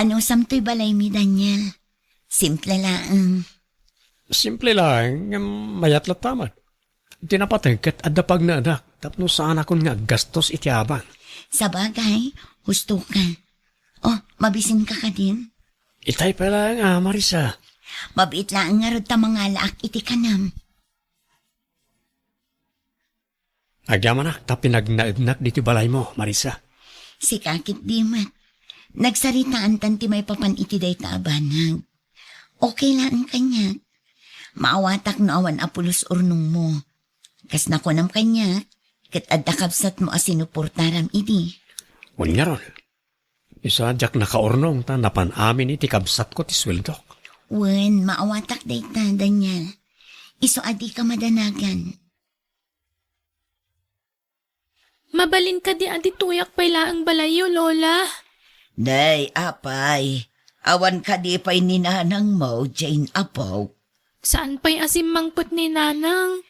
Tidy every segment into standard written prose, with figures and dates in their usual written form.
Ano samtoy balay mi, Daniel? Simple lang. Simple lang, mayat lataman. Di napatay kat adapag na anak. Tapno saan akong nga gastos itiabang. Sa bagay, husto ka. Oh, mabisin ka din. Itay pala nga, Marisa. Mabit lang nga rod ta mga laak iti kanam. Agyaman na, pinagnaidnak dito balay mo, Marisa. Si kakit di mat. Nagsaritaan tanti may papan iti day taabanag. Okay lang ang kanya. Maawatak no awan apulos urnong mo. Kas nakunam kanya, kat adakabsat mo asinuportaram iti. Unya ron. Isa jak nakaurnong ta napan amin iti kabsat ko ti sweldo. Wen, maawatak day ta, Daniel. Iso adi ka madanagan. Mabalin ka di adi tuyak pala ang balayo, Lola. Day, apay. Awan ka di pa'y ninanang mo, Jane Apaw. Saan pa'y asim mangput ni Nanang?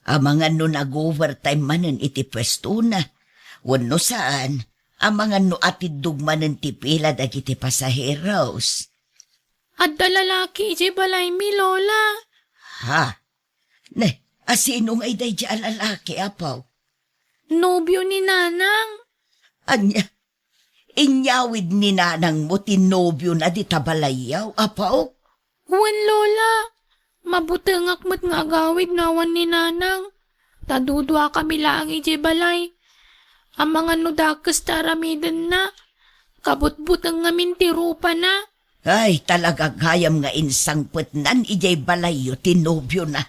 Ang mga no nag-overtime manen iti pwesto na. Wano saan, ang mga no atid dugmanen ti pila dagiti pasaheros. At lalaki iti balay mi, Lola. Ha? Ne, asinong ay day di alalaki, Apaw? Nobyo ni Nanang. Anya, inyawid ni nanang mo tinobyo na di tabalayaw, Apaw? Wan, Lola. Mabutengak mo't nga agawid nawan ni Nanang. Tadudwa kami lang iti balay. Ang mga nudakas taramiden na. Kabutbutang ngamin tirupa na. Ay, talaga gayam nga insang putnan ijay balayo tinobyo na.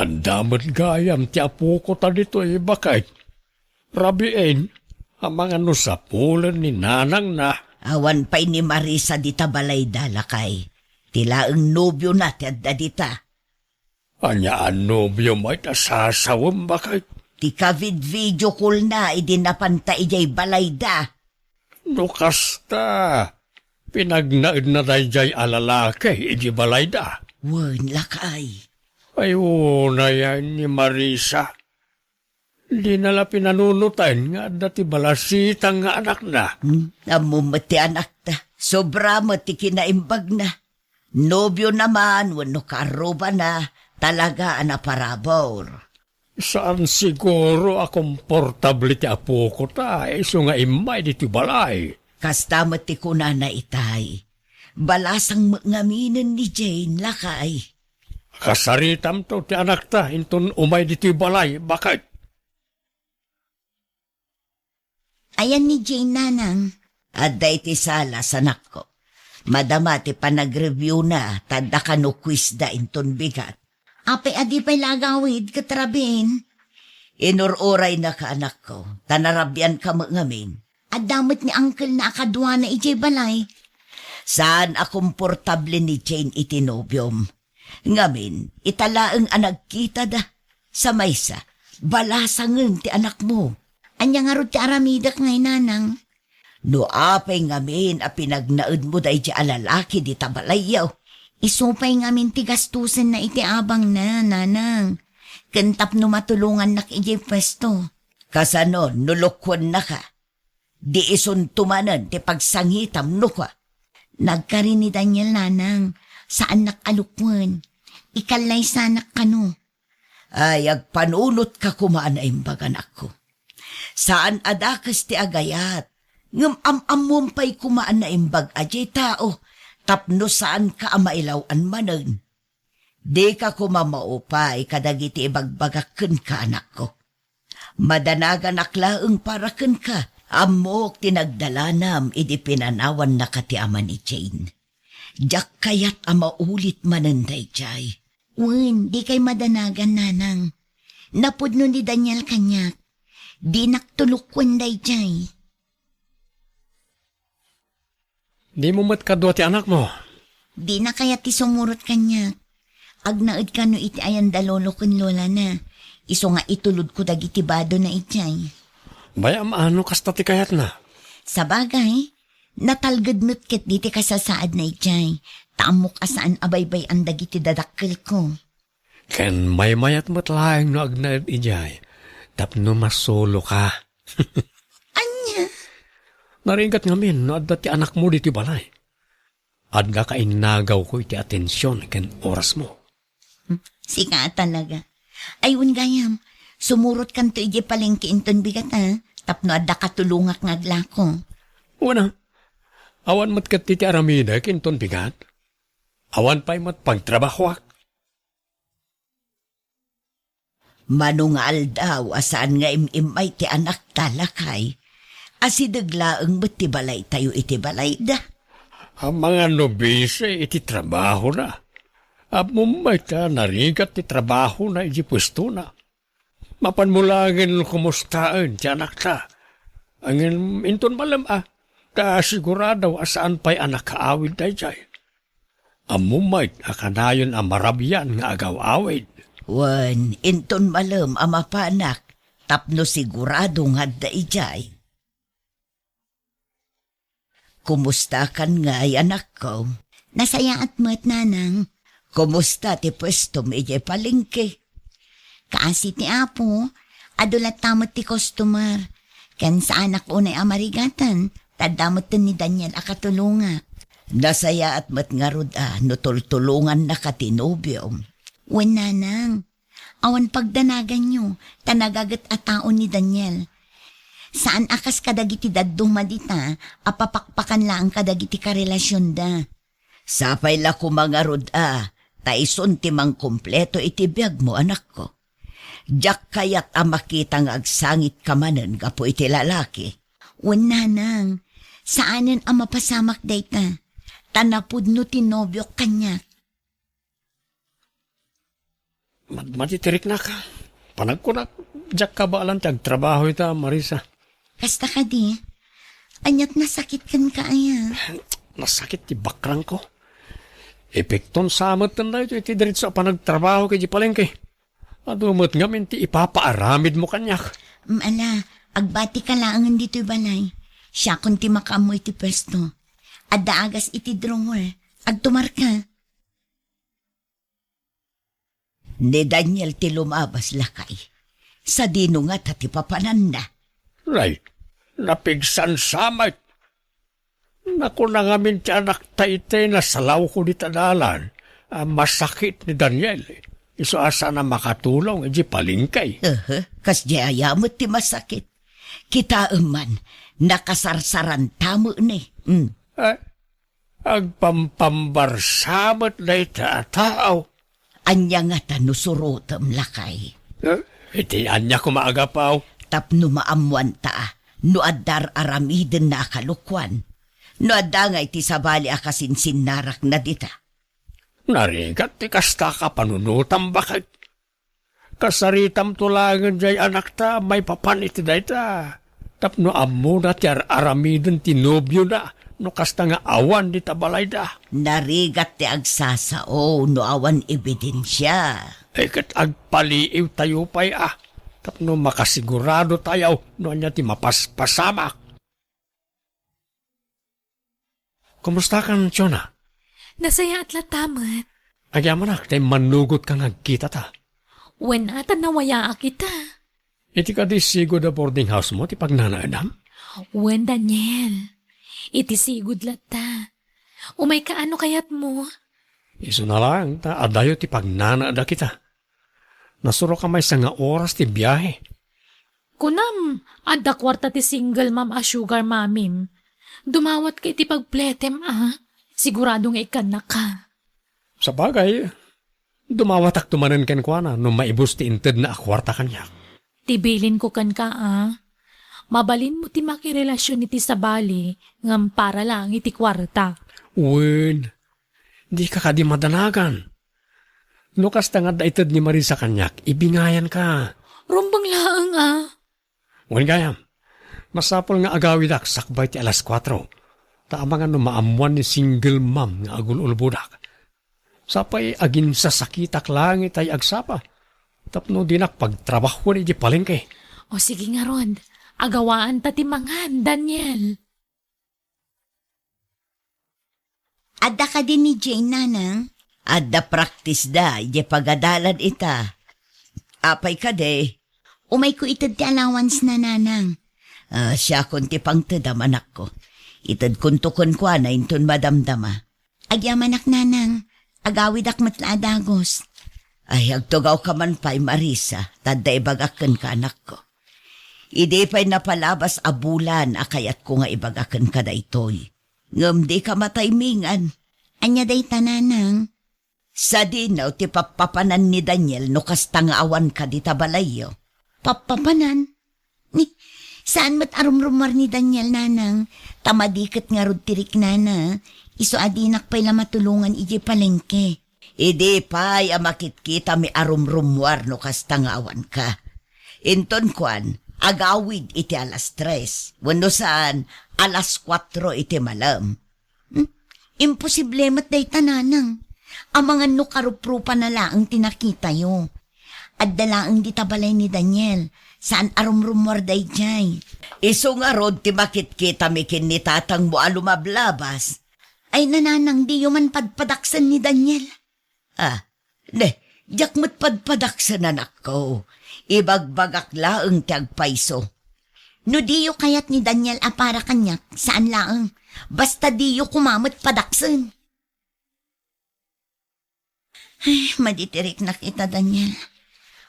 Ang damat gayam ti apo ko ta dito bakit? Rabiin, ang mga nusapulan ni Nanang na. Awan pa'y ni Marisa di tabalay dalakay. Tila ang nobyo na ti adda dita. Anya ang nobyo mo ita sasawam bakit? Ti kavid video call na idinapanta ijay balay da. Nukasta. Pinagnaid na dayjay alalaki, iji balay da. Wan lakay. Ay, una yan ni Marisa. Di nala pinanunutan nga dati balasitang nga anak na. Namumati anak ta. Sobra mo ti kinaimbag na. Nobyo naman, wano karoba na. Talaga anaparabor. Saan siguro akomportable ti apo ko ta? Iso nga imay diti balay. Kasta mati ko na itay. Balasang ngaminin ni Jane lakay. Kasaritam to ti anak ta, inton umay diti balay. Bakit? Ayan ni Jane nanang. Aday ti sala sanak ko. Madama ti panag-review na, tanda ka no quiz da inton bigat. Ape adi pa'y lagawid, katrabin. Inururay na ka anak ko, tanarabyan ka ngamin. At damot ni uncle na akadwa na ijay balay. Saan akomportable ni Jane itinobyom? Ngamin, italaang anag kita da. Sa maysa, balasangan ti anak mo. Anya nga ro ti aramidak ngay nanang. No apay ngamin a pinagnaud mo day di alalaki di tabalayaw. Isupay ngamin ti gastusin na iti abang na, nanang. Kentap no matulungan nak iti pwesto. Kasano, nulukwan na ka. Di isuntumanan ti pagsangitam no ka. Nagkarin ni Daniel nanang, saan nakalukwan. Ikalay sanak kano. Ay, agpanulot ka kumaan ay imbagan ako. Saan adakas ti agayat? Ngam am-amumpay kumaan na imbag ajay tao. Tapno saan ka amailawan manan. Di ka kumamaupay kadagiti ibagbagaken ka anak ko. Madanagan aklaeng paraken ka. Amok tinagdalanam idi pinanawan na kati ama ni Jane. Diyak kayat amaulit mananday jay. Wen, di kay madanagan nanang. Napudno ni Daniel kanyak. Di naktulukwan day jay. Di mo matkadwa ti anak mo. Di na kaya ti sumurot kanyak. Agnaid ka no iti ayan dalolo kun lola na. Iso nga itulod ko dagiti bado na itjay. Bayam ano kasta ti kayat na? Sa bagay, natalgadnot ket diti kasasaad na itjay. Tamok asaan abaybay ang dagiti dadakkel ko. Ken may mayat mo't laing no agnaid ijay. Tapno masolo ka. Anya? Naringat ngamin no adda ti anak mo diti balay. Adda ka inagaw ko iti atensyon ken oras mo. Sika talaga. Ayun gayam, sumurot kan to ije palengke inton bigat tapno adda katulungak ngaglako. Una, awan mat kat ti aramida kinton bigat. Awan pa'y mat pagtrabahoak. Manungal daw asaan nga imimay ti anak talakay. Asidaglaang ba't ti balay tayo iti balay da? Ang mga nobise iti trabaho na. Mumay ta narigat ti trabaho na iti pwesto na. Mapanmulagin kumustaan ti anak ta. Angin inton malam ta sigurado asaan pa'y anak kaawid tayo jay. Mumay akanayon ang marabyan nga agaw-awid. Wan, inton malam amapanak, tapno sigurado nga da ijay. Kumusta kan nga ay anak ko? Nasaya at mo't nanang. Kumusta ti pwesto mo ije palengke? Kaasi ti apo, adulat tamot ti customer. Ken sa anak unay amarigatan, tadamot ni Daniel akatulunga. Nasaya at mo't nga ruda, nutultulungan na katinobyo. Wen nanang, awan pagdanagan nyo, tanagagat at taon ni Daniel. Saan akas kadagiti daddong madita, apapakpakan lang kadagiti karelasyon da. Sapay la ko mga ruda, taison timang kompleto iti biyag mo anak ko. Diyak kayat makita nga agsangit kamanen ka po iti lalaki. Wen nanang, saanen ang mapasamak dayta? Tanapud no tinobyo kanya. Matitirik na ka. Panag ko na, diyak ka ba alam tiyag trabaho ita, Marisa? Kasta ka di, anyat nasakit kan ka aya. Nasakit ti bakrang ko. Epekton samot na ito, iti diritso panagtrabaho kay di palengke. Adumot nga minti ipapaaramid mo kanyak. Ala, agbati ka laangan dito'y balay. Siya kung ti makaamoy iti pwesto. Adda agas iti drawer. Agtumar ka. Ni Daniel ti lumabas lakay. Sa dino nga tati papanan na. Right, napigsan samay. Naku na nga min ti anak taitay na salaw ko di tadalan. Masakit ni Daniel. Iso asa na makatulong, di palingkay. Kas di ayamot ti masakit. Kita man, nakasarsaran tamo ni. Agpampambarsamot na ita tao. Anya nga tanusurotam lakay. Iti anya ko maagapaw. Tapno maamuan ta, no adar aramiden na akalukwan. No adda nga iti sabali akasinsin narak na dita. Narigat ti kasta ka panunutam bakit? Kasaritam tulangan jay anak ta, may papan iti dayta. Tapno ammo na ti aramiden ti nobyo na, no kasta nga awan di tabalay da. Narigat ti agsasao, no awan ebidensya. Kat agpaliiw tayo pa'y tapno makasigurado tayo, no anya ti mapaspasamak. Kumusta ka, Chona? Nasaya at latamat. Agyaman tay manugot kang agkita ta. Wen ata nawaya kita. Iti ka di sigod na boarding house mo, ti pagnanaadam? Wen Daniel, iti sigud lata. Umay kaano kayat mo? Iso na lang, adayo ti pagnanaada kita. Nasuro ka may nga oras ti biyahe. Kunam, adda kwarta ti single ma'am a sugar mamim. Dumawat kay ti pagpletem Siguradong ikan na ka. Sa bagay, dumawatak tumanan ken kwa na no maibus ti inted na akwarta kanya. Tibilin ko kan ka Mabalin mo ti makirelasyon iti sabali ngam para lang iti kwarta. Wen, di ka kadi madanagan. Lukas tangad da ited ni Marisa kanyak, ibingayan ka. Rumbang laang Wen gayam, masapol nga agawidak sakbay ti alas 4. Taamangan no maamuan ni single mom nga agul-ulbudak. Sapay agin sa sakitak langit ay agsapa. Tapno dinak pagtrabaho ni di palengke. O sige nga ron, agawaan ta ti mangan, Daniel. Adda ka din ni Jane, nanang? Adda practice da, di pagadalan ita. Apay ka de. Umay ko itad ti allowance na nanang. Siya kun ti pang tedam anak ko. Itad kuntukon kwa na inton madamdama. Agyamanak nanang, agawid akmat adagos. Ay, agtugaw ka man pa'y Marisa, tadda ibagakan ka anak ko. Idi pa'y napalabas abulan akayat ko nga ibagakan ka da itoy. Ngam di ka mataymingan. Anya day tananang. Sa dinaw ti papapanan ni Daniel no kastangawan ka di tabalayo. Papapanan? Ni, saan mat arumrumar ni Daniel nanang? Tamadikit nga rod tirik nana. Iso adinak pa'y lamatulungan iji palengke. Idi pa'y amakit kita mi arumrumwar no kastangawan ka. Inton kwan, agawid iti alas 3. Wano saan, alas 4 iti malam. Imposible mat day tananang. Ang mga nukaruprupa na laang tinakita yo. At dalaang di tabalay ni Daniel. Saan arumrumwar day jay. Iso nga rod ti makit kita mi kinitatang mo alumablabas. Ay nananang di yo man padpadaksan ni Daniel. Diyak mo't padpadaksan anak ko. Ibagbagak laang ti agpaiso. No diyo kayat ni Daniel apara kanyak, saan laang? Basta diyo kumamot padaksan. Ay, maditirik na kita, Daniel.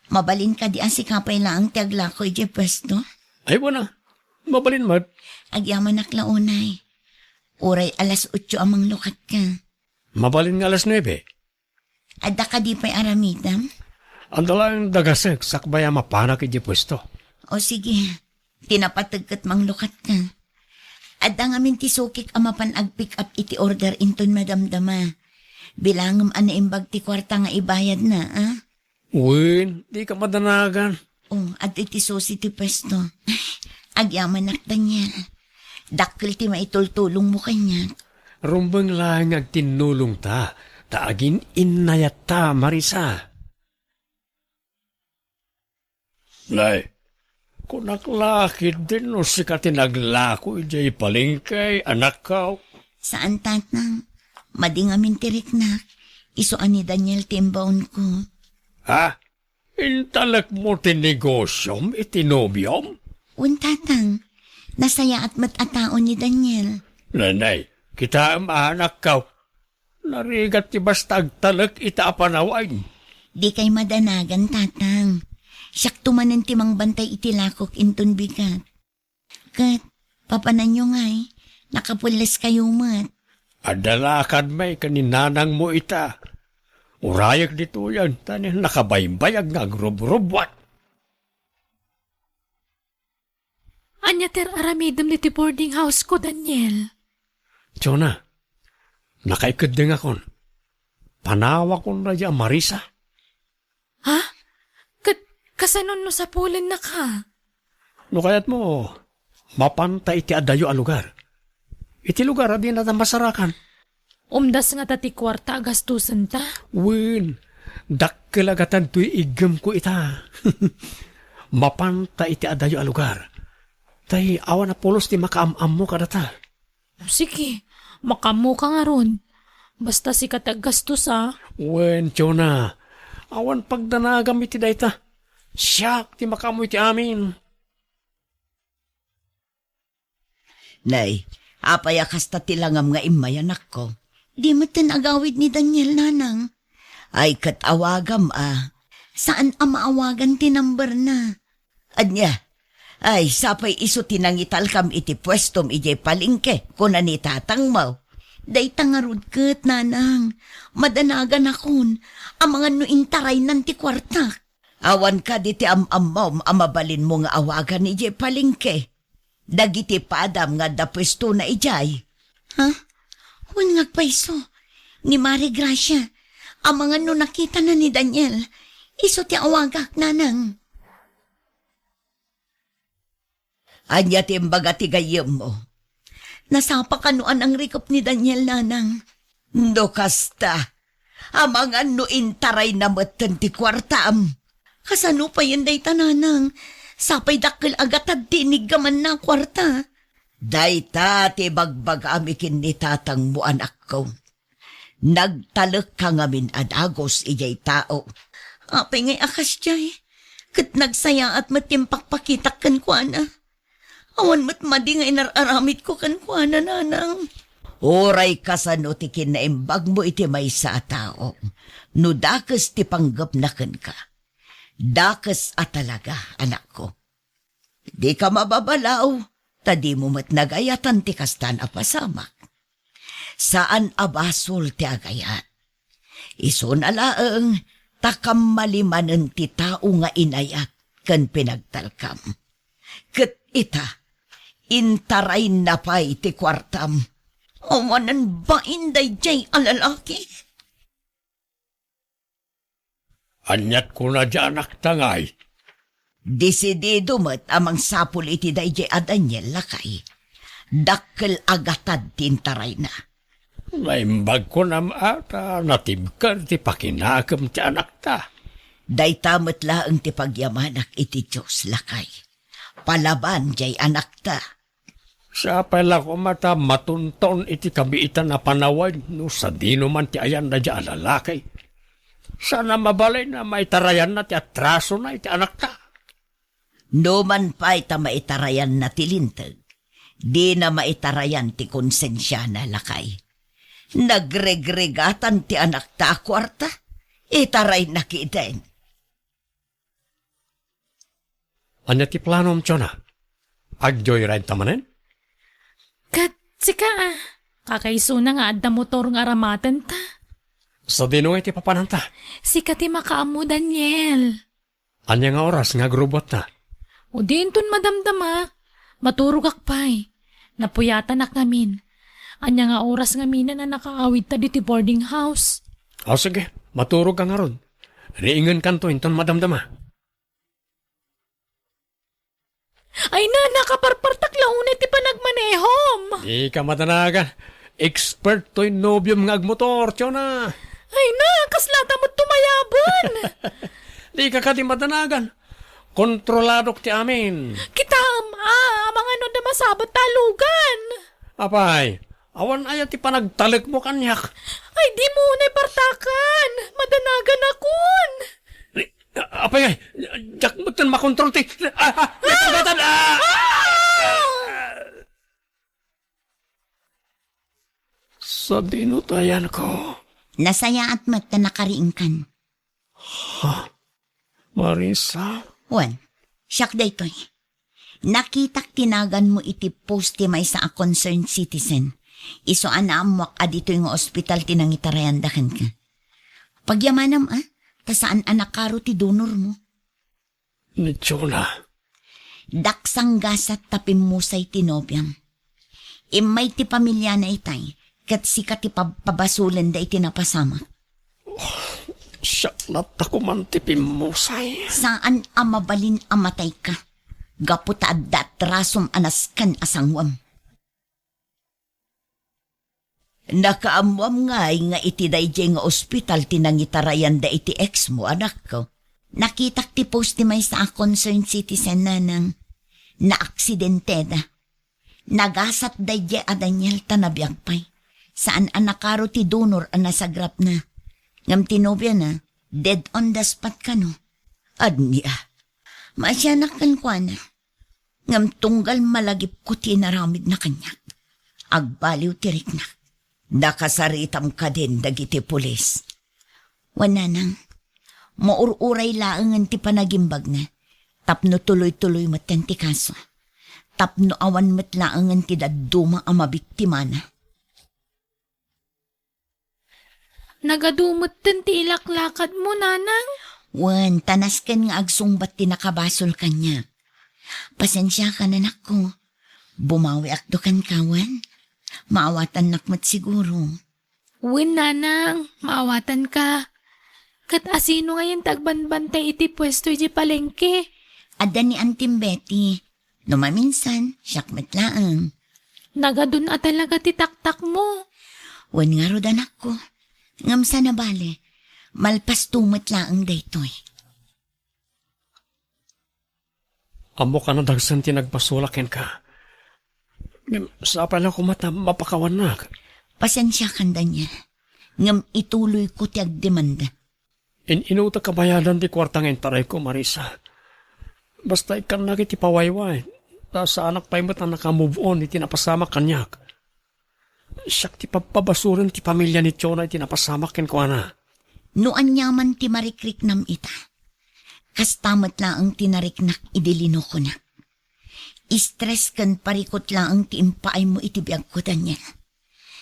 Mabalin ka di si kapay laang ti aglakoy di pwesto. Ay, wala. Mabalin mat. Agyaman naklaunay. Uray alas 8 amang lukat ka. Mabalin nga alas 9. Adda ka di pa'y aramidam? Ang dalang dagasek sakbaya mapanak iti pwesto. O sige, tinapatagkat mang lukat ka. Adda nga min ti sukik amapan ag-pick up iti order inton madamdama. Bilangam anaimbag ti kwarta nga ibayad na, ah? Uwin, di ka madanagan. At iti susi ti pwesto. Agyaman nak Daniel. Dakkel ti maitultulong mo kanya. Rumbang lang agtinulong ta. Taagin inayat ta, Marisa. Lay, kung naklakid din o sikatin naglako, ijay palengkay, anak ka. Saan tatang? Madingamin tirik na. Isuan ni Daniel timbaon ko. Ha? Intalak mo tinigosyom, itinobyom? Tatang. Nasaya at matataon ni Daniel. Nanay, kita ang anak ka. Narigat ti basta agtalak ita apanaway. Di kay madanagan, tatang. Siyak tumanan timang bantay itilakok inton bigat. Kat, papanan nyo nga'y, nakapulis kayo mat. Adalakad may kaninanang mo ita. Urayak dito yan, tanin nakabaybayag nga grub-rubwat. Anya ter aramidam niti boarding house ko, Daniel. Jonah, nakaikad din akon. Panawa ko na dyan, Marisa. Ha? Kasanon no sa pulen na ka? No kayat mo, mapanta iti adayo a lugar. Iti lugar adi na masarakan. Umdas nga tati kwarta gastusan ta? Win, dakkelagatan tuy igem ko ita. Mapanta iti adayo a lugar. Tay awan na pulos ti makaamam mo kadata. Sige, makamu ka nga ron. Basta si kataggastos ah. Wen, Jonah, awan pagdanagam iti dayta. Siyak ti makamu iti amin. Nay, apayakas ta tilangam nga imay anak ko. Di mo agawid ni Daniel nanang. Ay katawagam Saan ang maawagan ti number na? Anya, ay sapay iso tinangital kam iti pwestom ijay palingke kuna ni tatang mo. Day tangarod kat nanang. Madanagan akon. Ang mga nuintaray ng ti kwarta. Awan ka di ti am-am amabalin mo nga awagan ijay palingke. Dagiti padam nga da pwesto na ijay. Ha? Huwag ngagpaiso. Ni Mari Gracia. Ang mga nakita na ni Daniel. Iso ti awagak nanang. Anya ti imbaga ti gayem mo. Nasapa kanuan ang rikop ni Daniel nanang. No kasta. Amang ano intaray na matan ti kwartam. Kasano pa yan day tananang. Sapay dakil agatad tinig gaman na kwarta. Dayta ti bagbag amikin ni tatang mo anak ko. Nagtalek ka ngamin adagos ijay tao. Apay ngay akas jay. Kat nagsaya at matimpakpakitak kan kwa na. Awan mat madi nga inararamit ko kan kuana nanang. Oray kasano ti kinaimbag mo iti may sa tao. No dakes ti panggap na ka. Dakes talaga, anak ko. Di ka mababalaw, tadi mo mat nagayatan ti kastan apasamak. Saan abasol ti agayat? Iso na laeng, takam malimanen ti tao nga inayat kan pinagtalkam. Ket ita, intaray na pa'y ti kwartam. Awanan ba inday jay alalaki? Anyat ko na dyan anak tangay. Desidido met amang sapul iti day jay a Daniel lakay. Dakkel agatad tintaray na. Naimbag ko na ata natibkar ti pakinakam ti anak ta. Day tamet laeng ti pagyamanak iti Diyos lakay. Palaban jay anak ta. Sa pala ko mata matunton iti kabiitan na panawan no sa dino man ti ayan na dyan lalakay. Sana mabalay na maitarayan na ti atraso na iti anak ta. No man pa'y ta maitarayan na tilintag. Di na maitarayan ti konsensya na lakay. Nagregregatan ti anak ta kwarta. Itaray na kitain. Anya ti planom tiyona? Ag-joyride tamanen? Kat, sika kakaiso na nga adda motor nga aramatan ta. Sa dinungay ti papananta. Sika ti makaamu, Daniel. Anya nga oras nga grubot na. O dinton madamdama, maturog akpay. Napuyatan na kamin. Anya nga oras nga mina na nakaawid ta diti boarding house. O sige, maturog ka nga ron. Riingan kanto inton madamdama. Ay na, nakaparpartak launay ti panagmanehom. Di ka matanagan. Expert to'y nobyom nga agmotor, tiyona. Ay na, kaslata mo't tumayabon. Di ka di matanagan. Kontroladok ti amin. Kita mga ano na masabat talugan. Apay, awan aya ti panagtalik mo kanyak. Ay di mo na'y partakan. Madanagan akon. Apay ay, jak mo tan makontrol ti. Nagpagatan! Sa dinutayan ko. Nasaya at mat na nakariingkan. Marisa? Wan, siyak day to'y. Nakitak tinagan mo iti post ti may sa a concerned citizen. Iso anaamuak adito yung ospital tinangitarayandakan ka. Pagyamanam ta saan anak karo ti donor mo? Ni Chona. Daksang gasat tapim musay ti nobyam. Imay ti pamilya na itay, kat sika ti pabasulan da iti napasama. Siyak nata ko man ti pimusay. Saan amabalin amatay ka? Gaputa adat rasom anaskan asangwam. Nakaamuam nga iti dayjay nga ospital tinangitarayan da iti ex mo, anak ko. Nakitak ti post ti may sa concerned citizen na nang naaksidente da. Nagasat dayjay a Daniel tanabiyagpay. Saan anakaro ti donor ang nasagrap na. Ngam tinobya na, dead on the spot ka no. Adniya, masyanak kan kwa na. Ngam tunggal malagip ko ti naramid na kanyak. Agbaliw tirik na. Nakasaritam ka din dagiti pulis. Wananang, maururay laangan ti panagimbag na. Tapno tuloy-tuloy matan ti kaso. Tapno awan matlaangan ti daduma ang mabiktima na. Nagadumot din ti ilaklakad mo, nanang. Wan, tanas kan nga agsungbat ti nakabasol kanya. Pasensya ka na nako. Bumawi akdo kan kawan. Maawatan nakmat siguro. Uwin, nanang, maawatan ka. Kat asino ngayon tagbanbantay iti pwesto iti palengke. Ada ni Antim Betty. No maminsan, syakmat laang. Nagadun a talaga ti taktak mo. Wan nga rodan ako. Ngam sana bale. Malpas tumat laang daytoy. Amo ka na dagsan ti nagpasulakin ka. Sa pala ko mata mapakawan na. Pasensya kanda niya. Ngam ituloy ko ti agdemanda. Inuta kabayadan ti kwartang entaray ko, Marisa. Basta ikan na kiti pawayway. Ta sa anak pa'y mata naka-move on, iti napasama kanyak. Siyak ti papabasurin ti pamilya ni Chona iti napasama ken ko ana. Noan yaman ti marikrik nam ita. Kastamat lang ang tinariknak idilino ko na. Stress kan parikot lang ang tiimpaay mo iti biyag ko niya.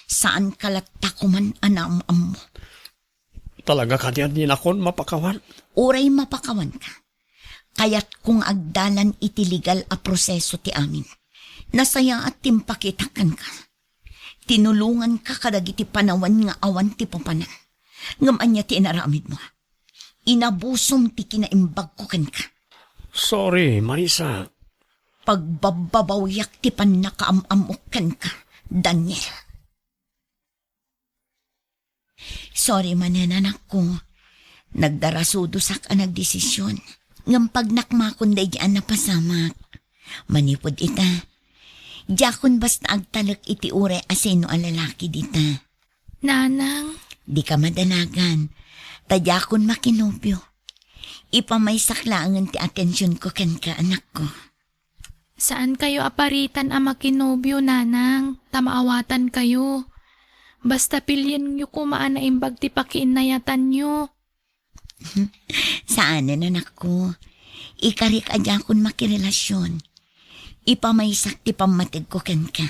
Saan kalatta ko man anam-am mo. Talaga kanyan din akon mapakawan. Uray mapakawan ka. Kaya't kung agdalan iti legal a proseso ti amin. Nasaya at timpakitakan ka. Tinulungan ka kadag iti panawan nga awan ti papanan. Ngaman niya ti inaramid mo. Inabusom ti kinaimbag ko kan ka. Sorry, Marisa. Pagbababawyak ti pan nakaamamukan ka, Daniel. Sorry mananak ko. Nagdarasudo sak ang nagdesisyon. Ngam pagnakmakon day diyan napasamak. Manipod ita. Diyakon basta agtalak iti ure asino ang lalaki dita. Nanang, Di ka madanagan. Tadyakon makinobyo. Ipamaysak lang ti atensyon ko kan ka anak ko. saan kayo aparitan ang makinobyo, nanang? Tamaawatan kayo. Basta pilyin nyo kumaan na imbag ti pakiinayatan nyo. Saan na anak ko? Ikarik adyakon makirelasyon. Ipamaysak ti pamatig ko kan ka.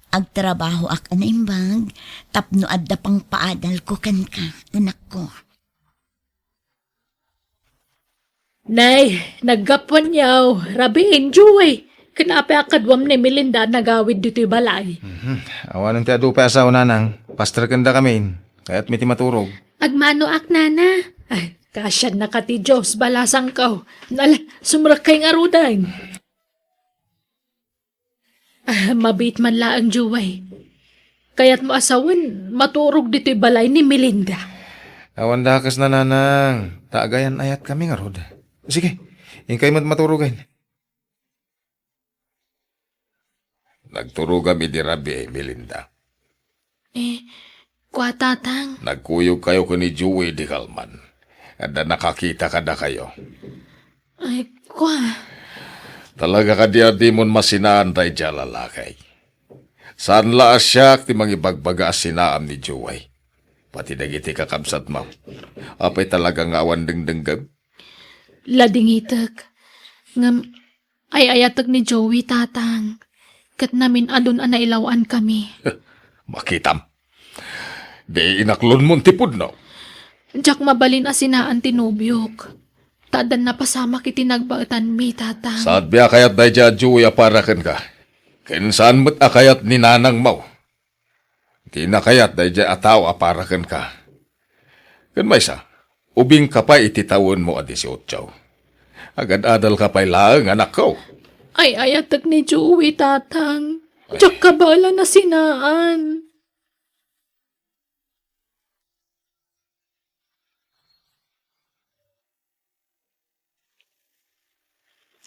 Agtrabaho ak anaimbag, tapno adda pang paadal ko kan ka, anak ko. Nay, naggapwan yaw. Rabi enjoy. Kanapi akadwam ni Melinda nagawid dito'y balay. Awanan ti adu pa sa unanang. Pastor kanda kami. Kaya't miti maturog. Agmano ak nana. Ay, kasyan na ka ti Diyos, balasang kaw. Sumrak kay nga rudan. Mabit man laang juway. Kaya't mo asawan, maturog dito'y balay ni Melinda. Awan dakas na nanang. Taagayan ayat kami nga rod. Sige, ingkay maturugan. Nagturo kami di Rabi, Melinda. Kwa tatang, Nagkuyog kayo ko ni Joey di Kalman. Kada nakakita kada kayo. ay kwa. Talaga ka di mon masinaan tayo dyan lalakay. Saan laas siya ti mangibagbaga sinaan ni Joey. Pati nagiti kakabsat mo. Apay talaga nga awan dengdenggam. Ladingitek. Ngam, ay ayatag ni Joey tatang. Kat namin adun anailawan kami. Makitam. Di inaklon mon tipod no. Diyak mabalin asinaan tinubyok. Tadan na pasama kiti nagbaetan mi tatang. Saad biya kayat dahi dyan Joey aparakan ka. Kinsaan mo't akayat ni nanang mo. Di na kayat dahi dyan ataw aparakan ka. Kan may sa, ubing ka pa ititawon mo adi si Otsaw. Agad-adal ka pa'y laang anak ko. Ay ayatag ni Joey tatang. Diyak kabala na sinaan.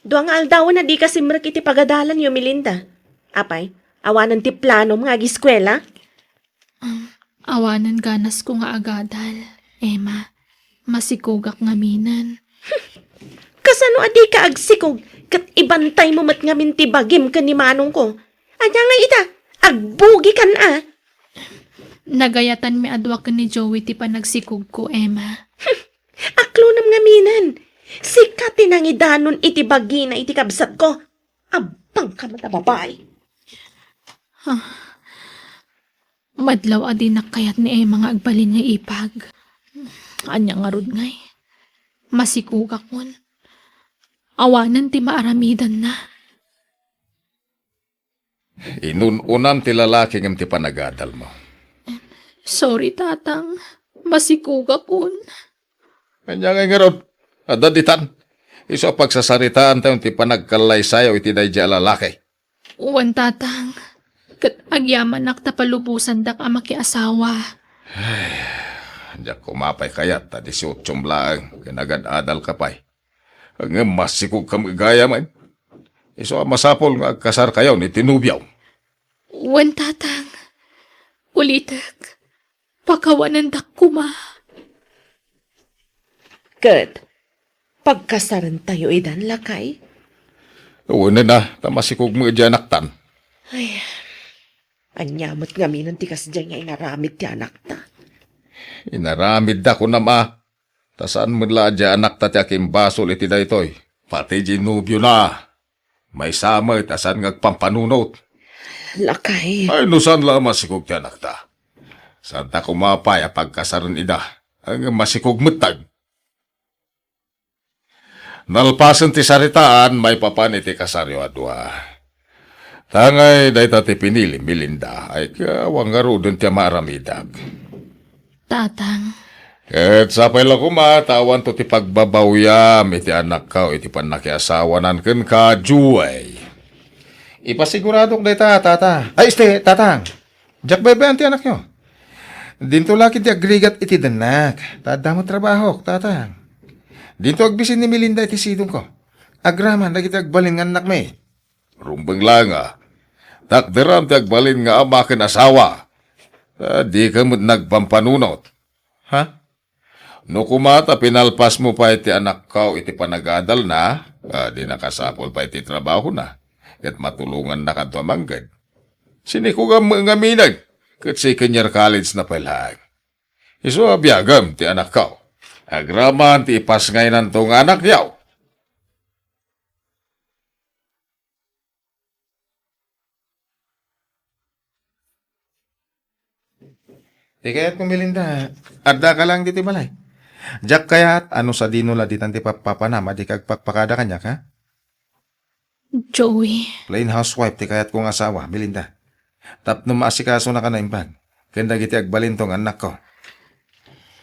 Duang aldaw na di kasi mrak iti pagadalan yo, Melinda. Apay, awanan ti plano mga giskwela. Awanan ganas ko nga agadal. Emma, masikugak ngaminan. Kasano adi ka agsikog, kat ibantay mo mat ngamin ti bagim ka ni manong ko. Anyang na ita, agbugi kan Nagayatan mi adwa ka ni Joey ti panagsikog ko, Emma. Aklo nam ngaminan. Sikat tinangidanon iti bagi na iti kabsat ko. Abang ka mata babay. Madlaw adi nakayat ni Emma nga agbalin niya ipag. Anya nga rod ngay. Masikugak mon. Awanan ti maaramidan na. Inununam ti lalaki ngam ti panagadal mo. Sorry, tatang. Masikugak kon. Kanya nga rod. Adaditan. Iso pagsasaritaan tayo ti panagkalay sayo iti dahi dyan lalaki. Uwan, tatang. Kat agyaman nak tapalubusan dak ama ki asawa. Diyak kumapay kayat tadi si Otsom laang. Kinagad-adal ka pa'y. Ang masikog ka magaya man. Iso masapol nga kasar kayo ni Tinubyaw. Uwan, tatang. Ulitek. Pakawanan dak kuma. Good. Pagkasaran tayo idan lakay. Una na, tamasikog mo dyan naktan. Anyamot nga minan ti kas dyan nga inaramid ti anak ta. Inaramid da ko na ma. Tasaan mo la dyan anak ta ti aking basol iti da itoy. Pati ginubyo na. May samay tasan ngagpampanunot. Lakay. Ay, nusan la masikog ti anak ta. Saan ta kumapay pagkasaran ida. Ang masikog matag. Nalpasan ti saritaan, may papan iti kasaryo adwa. Tangay, dahi ti pinili, Melinda, ay kawang garudon ti maramidag. Tatang, Ket sapay la kumatawan to ti pagbabawiyam iti anak ka, iti panakiasawanan ken ka, Juway. Ipasiguradok dahi tata. Ay, tatang. Jack bebe ang ti anak nyo. Dinto laki ti agrigat iti danak. Tadamo trabaho, tatang. Dinto agbisin ni Melinda iti sidong ko. Agraman, lagi ti agbalin nga anak may. Rumbeng lang takderam ti agbalin nga ama ken asawa. Di ka mo't nagpampanunot. Ha? No kumata pinalpas mo pa iti anak ka iti panagadal na, di nakasapol pa iti trabaho na. Ket matulungan na kanto amanggad. Sinikugam nga minag, ket si Kenyar College na palag. Iso abiyagam ti anak ka. Agraman ti ipas ngay nantong anak yaw. Di kaya't kung Melinda, adda ka lang diti balay. Jack kaya't ano sa dinula di tanti papanama di kagpakpakada kanya ka? Joey, Plain housewife ti kaya't kong asawa, Melinda. Tapno maasikaso na ka na imbag. Kanda giti agbalin tong anak ko.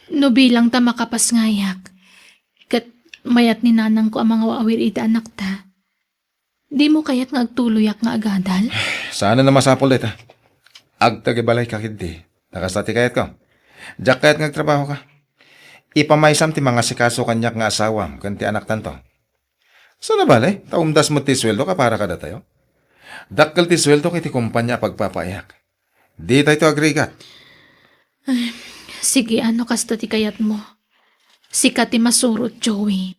no bilang ta makapas ngayak. Kat mayat ni nanang ko ang mga waawir iti anak ta. Di mo kaya't nga agtuloyak nga agadal? Sana na masapol dita. Agtagibalay ka kindi. Nakastati kayat ko. Jack kaya't ngagtrabaho ka. Ipamaysam ti mga sikaso kanyak nga asawam kanti anak tanto. Sana balay, taumdas mo ti sweldo ka para kada tayo. Dakkel ti sweldo kiti kumpanya pagpapayak. Di tayo ito agrigat. Sige, ano kasta ti kayat mo? Sikat ti masurot, Joey.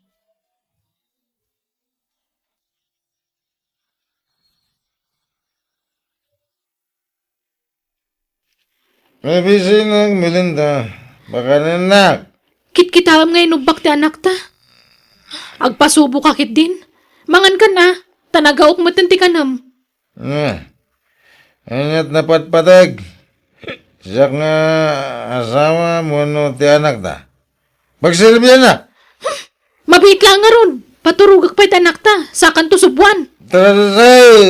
May bisinag, Melinda. Baka nanak. Kit-kitam nga inubak ti anak ta. Agpasubo ka kit din. Mangan ka na. Tanagaok mo ti kanam. Anyat na patpatag. Siyak nga asawa mo no ti anak ta. Magsilbihan na. Mabait lang nga ron. Paturugak pa iti anak ta. Sakan to subuan. Tarasay!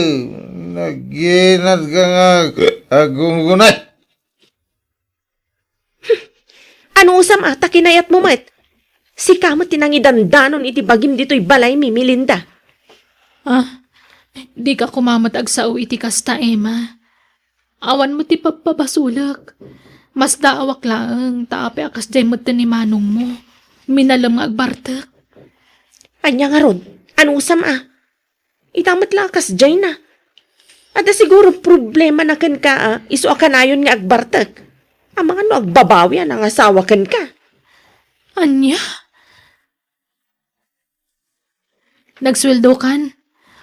Naginat ka nga agunggunay. Ano usam ata kinayat mo met? Si kamot tinangidandanon iti bagim dito'y balay mi Melinda. Di ka kumamat agsao iti kasta, Emma. Awan mo ti papabasulak. Mas daawak lang, taapi akas day mo ni manong mo. Minalam nga agbartak. Anya nga ron, ano usam Itamat lakas dyan na. Ada siguro problema na kan ka iso akanayon nga agbartak. Ang mga no agbabawi ang asawa kan ka. Anya? Nagsweldo kan?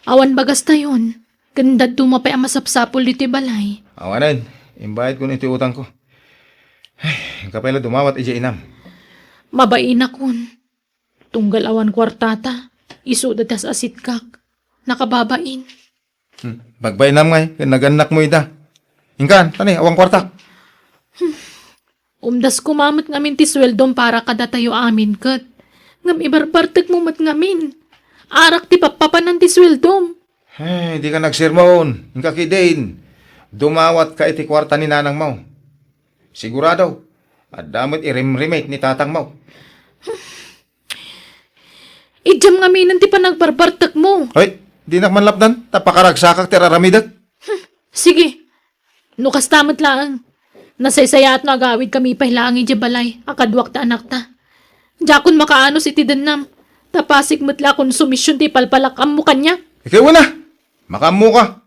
Awan bagas tayon. Ganda dumapay ang masapsapol dito balay. Awanan, imbayad ko na ito utang ko. Ay, kapela dumawat ija inam. Mabain akon. Tunggal awan kwartata. Iso datas asit kak. Nakababain. Bagbainam ngay, naganak mo ida. Ingkan, tani, awang kwarta. Umdas kumamot ngamin ti sweldom para kada tayo amin kat. Ngam ibarbartag mo mat ngamin. Arak ti papapanan ti sweldom. Ay, di ka nagsirmon. Ingka kidain. Dumawat ka iti kwarta ni nanang mo. Sigurado, at damot i-remate ni tatang mo. Ijam ngamin ti panagbarbartag mo. Hoy, di nakmanlapdan. Tapakaragsakat ti raramidag. Sige. Nukas tamat lang. Nasaysaya at nagawid kami pahilangi di balay. Akadwak ta anak ta. Jakon makaano si tidanam. Tapasig matla konsumisyon ti palpalakam mo kanya. Ikaw na. Makamu ka.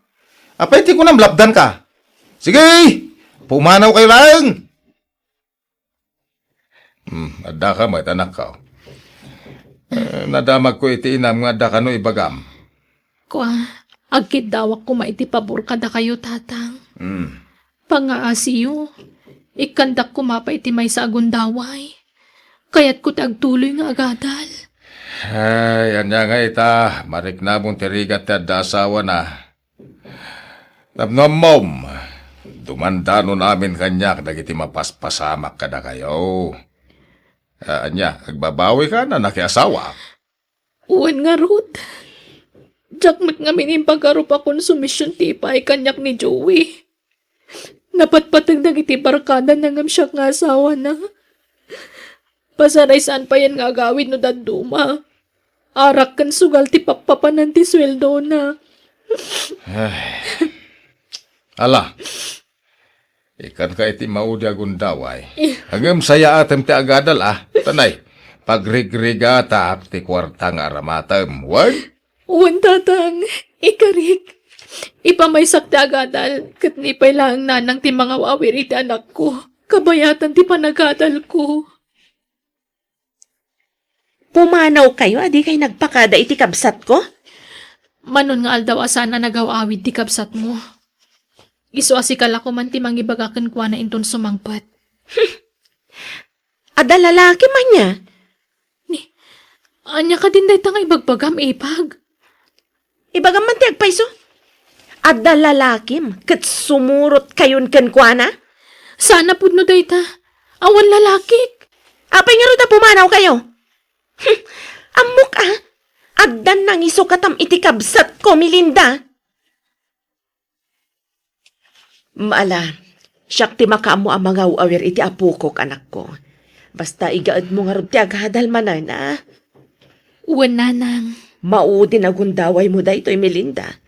Apay ti ko na mlapdan ka. Sige, pumanaw kayo lang. Adda ka may anak ka. Nadamag ko iti inam nga adda ka no ibagam. Ko agkid dawak ko maiti pabor kada kayo tatang. Pangaasiyo, ikandak ko mapa iti may sa agundaway. Kaya't ko tagtuloy nga agadal. Ay, anya nga ita, marik na mong tirigat at asawa na. Tapno mom, dumandano namin kanyak, nagiti mapaspasamak kada kayo. Anya, agbabawi ka na nakiasawa. Uwan nga, Ruth. Jakmat nga minim pagkarup akong sumisyon tipay kanyak ni Joey. Napatpatag nang iti barkada nangam siya nga asawa na. Pasaray saan pa yan nga gawin no daduma. Arak kan sugal ti papapanan ti sweldo na. Ala, ikan ka iti maudi agundaway. Hanggang saya atem ti agadal Tanay, pagrigriga ti kwarta nga aramatem. Wag? Uwan tatang, ikarik. Ipamaysak ti agadal, kat nipay lang nanang ti mga wawir iti anak ko. Kabayatan ti panagadal ko. Pumanaw kayo, adi kayo nagpakada iti kabsat ko? Manon nga aldaw asana nagawawid ti kabsat mo. Isu asikala ko man ti mangibagakan kwa na inton sumangpat. Ada lalaki man niya. Anya ka din dahi tangay bagbagam ipag. Ibagam man ti agpaiso. Ada lalakim, kat sumurot kayon kan kwa na? Sana pud no dahi ta. Awan lalakik. Apay nga ro na pumanaw kayo. Amok Agdan nang iso katam iti kabsat ko, Melinda. Maala, siyak ti makaamo ang mga uawir iti apo ko, anak ko. Basta igaad mo nga rin ti aghadal manan, Uwan nanang. Maudin agundaway mo da ito'y Melinda.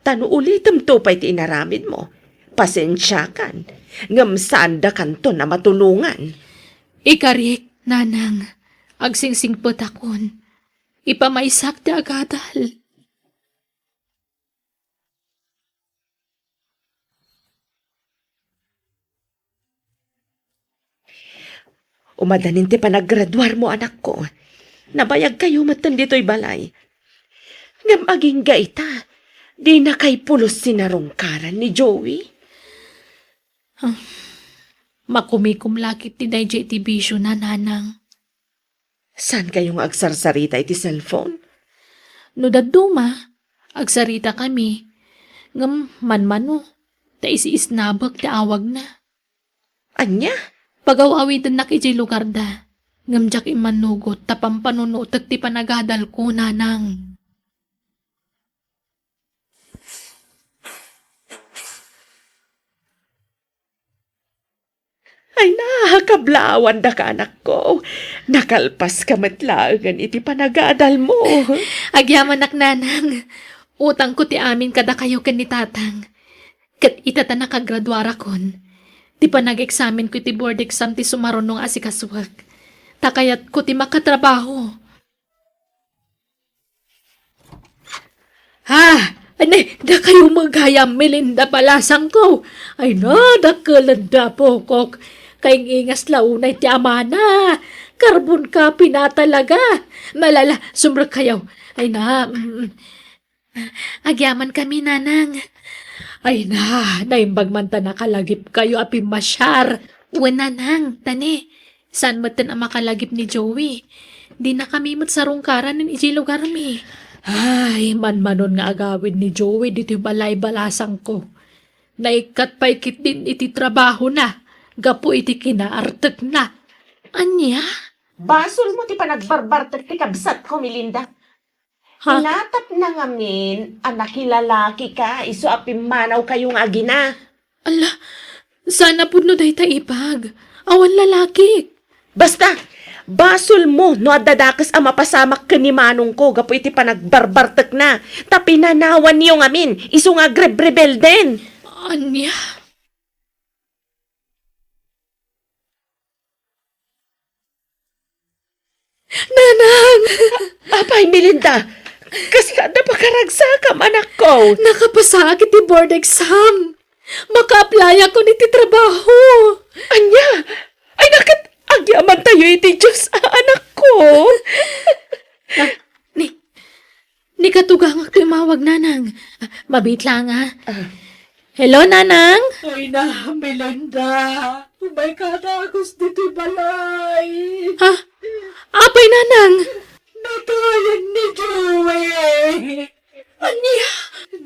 Tano ulitam to pa iti inaramid mo. Pasensya kan. Ngamsanda kanto na matulungan. Ikarik, nanang. Agsingsing patakon. Ipamaysak ti agadal. Umadanin ti panaggraduar mo, anak ko. Nabayag kayo matan dito'y balay. Ngam aging gaita, di na kay pulos sinarungkaran ni Joey. Makumikum lakit ti Dayjay ti bisyo na nanang. Saan kayong agsarsarita iti cellphone? No daduma, agsarita kami. Ngam manmano, ta isiisnabag ti awag na. Anya? Pagawawidan na kiti lugar da. Ngamjak imanugot tapampanunutag ti panagadal ko, nanang. Ay nakakablawan da ka, anak ko. Nakalpas ka matlagan iti panagadal mo. Agyaman nak nanang. Utang ko ti amin kada kayo ken ni tatang. Kat itata nakagraduara kon. Di pa nag-examen ko ti board exam ti sumarunong asikaswag. Takayat ko ti makatrabaho. Ane, da kayo maghayam Melinda palasang ko. Ay na, dakalanda po kok. Kaing ingas launay ti amana. Karbon ka pinatalaga. Malala, sumra kayo. Ay na, agyaman kami, nanang. Ay na, naimbag man ta nakalagip kayo api masyar. Uwan, nanang, tani. Saan matan ang makalagip ni Joey? Di na kami matsarungkaran ng iji lugar mi. Ay, manmanon nga agawin ni Joey dito balay-balasang ko. Naikat pa ikit din iti trabaho na. Gapo iti kinaartek na. Anya? Basol mo ti panagbarbartag ti kabsat ko, Melinda. Ha? Hinatap na ngamin, anak lalaki ka, iso apimanaw kayong agina. Ala, sana po no dahi ta ipag. Awan lalaki. Basta, basol mo no adadakas ang mapasamak ka ni manong ko, gapo iti panagbarbartag na. Tapinanawan niyo ngamin, iso nga grebrebel din. Anya? Nanang! Apay, Melinda, kasi kada pakaragsakam, anak ko. Nakapasakit ti board exam. Maka-apply ako niti trabaho. Anya, ay nakat, agyaman tayo iti Diyos, anak ko. Ni katugang ak tumawag, nanang. Mabit lang, ha? Hello, nanang? Ay na, Melinda. May katagos dito balay. Ha? Apay, nanang? Natayan ni Joey. Anya?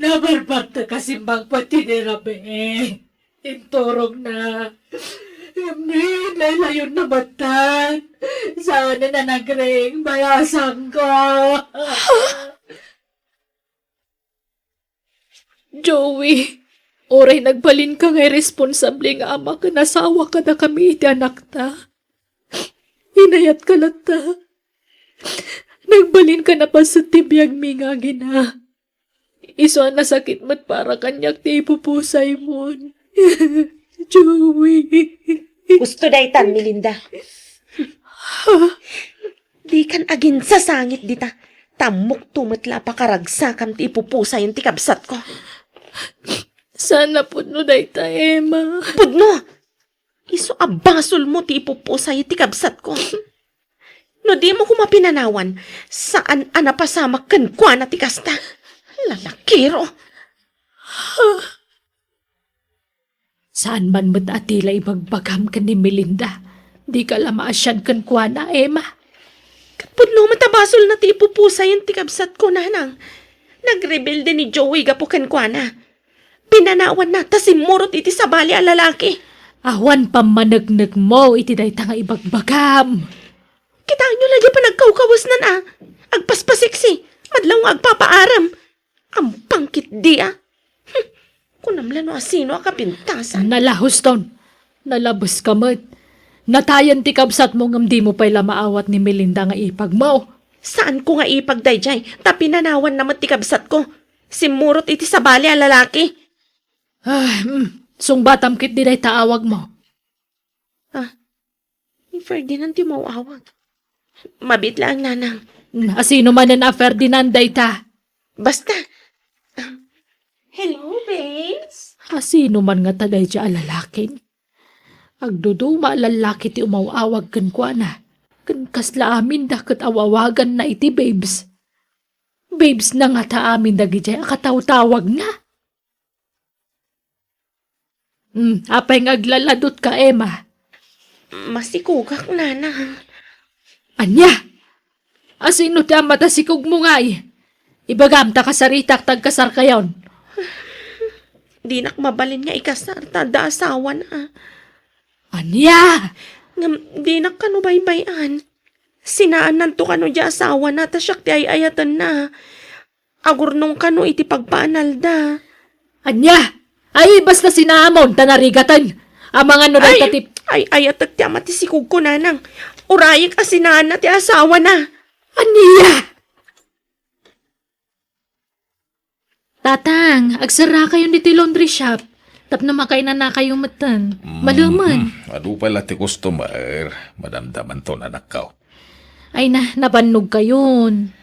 Nabalbata kasi magpati ni Rabe. Inturong na. May lalayon na batan. Sana na nagring bayasang ko. Joey, oray nagbalin ka ngay responsable nga ama ka nasawa ka na kami iti anak ta. Hinayat ka lang ta. Nagbalin ka na pa sa tibiyag mi nga gina. Iso na sakit mo't para kanyak ti ipupusay mo. Joey. Gusto daytan, Melinda. Di kan agin sa sangit dita. Tamok tumatla pa karagsakan ti ipupusay yung tikabsat ko. Sana po no dayta, Emma. Pudno! Iso abasol mo ti ipupusay yung tikabsat ko. No di mo ko mapinanawan, saan anapasamak kan kwa na tikasta. Lalakiro. Saan man mo't atila ibagbagam ka ni Melinda? Di ka lamaasyan kan kwa na, Emma. Pudno matabasol na ti ipupusay yung tikabsat ko, nanang. Nagrebelde ni Joey gapukan kwa na. Pinanawan na, tasimurot iti sabali a lalaki. Awan pamanagnag mo, iti dayta nga ibagbagam. Kita nyo lagi pa nagkaukawas nan Agpaspasiksi, madlaw nga agpapaaram. Ang pangkit di Kunamlan no asino a kapintasan. Nalahos ton. Nalabos ka mo't. Natayan ti kabsat mo ngam di mo pa'y lamaawat ni Melinda nga ipag mo. Saan ko nga ipagdayjay, ta pinanawan naman ti kabsat ko. Simurot iti sabali a lalaki. Sungbatam kit di day taawag mo. Ni Ferdinand ti mauawag. Mabit lang, nanang. Asino man na Ferdinand day ta. Basta. Hello, babes. Asino man nga taday dya alalaking. Agduduma lalaki ti umawawag kan kwa na. Kan kasla amin dakat awawagan na iti babes. Babes na nga ta amin dagi dya akataw-tawag nga. Apay nga aglaladot ka, Emma. Masikugak, nanang. Anya? Asino ti matasikog mo ngay? Ibagam ta kasaritak tagkasar kayon. Di nak mabalin nga ikasar, tada asawa na. Anya? Ngam, di nak kano baybayan. Sinaan nanto kano di asawa na, tasyak ti ayatan na. Agurnong kano iti pagpaanalda. Anya? Ay, basta sinamon, tanarigatan. Ang mga nuray tatip. Ay, ayatak ti amati sikug ko, nanang. Urayik asinaan na ti asawa na. Aniya! Tatang, agsara kayo ni ti laundry shop. Tapno makainan na kayong matan. Malaman. Adu pala ti customer. Madamdaman to na nakaw. Ay na, nabanog kayon.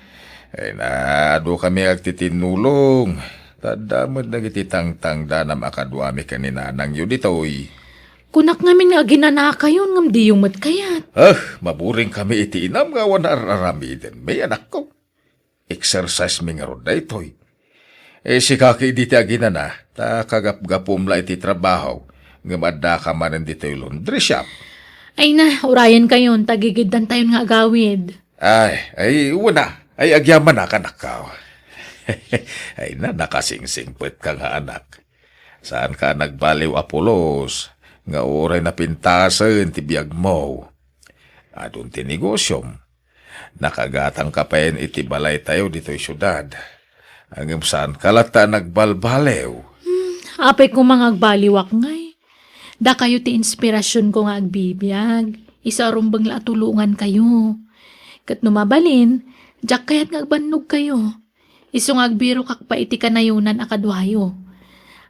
Ay na, adu kami agtitinulong. Tadamod na gititang-tang da na makaduami kanina nang yun ito'y. Kunak ngamin nga ginana kayon ngam di yung mat kayat. Maburing kami iti inam nga wanararami din. May anak ko. Exercise mi nga ron da ito'y. Si kaki di ti aginana, ta kagap-gapum la iti trabaho. Nga madda ka manan dito'y laundry shop. Ay na, urayan kayon, tagigiddan tayo nga agawid. Ay, wala. Ay, agyaman na ka nakaw. Ay na, nakasingsingpet ka nga anak. Saan ka nagbaliw Apolos? Nga oray na pintasan, tibiyag mo. Adun ti negosyom. Nakagatang kapain iti balay tayo dito'y syudad. Ang saan kalata nagbalbalew. Apay ko mga agbaliwak ngay. Da kayo ti inspirasyon ko nga agbibiyag. Isa rumbang laatulungan kayo. Kat numabalin, jak kayat nga agbanog kayo. Isong agbiro kak pa iti kanayunan akadwayo.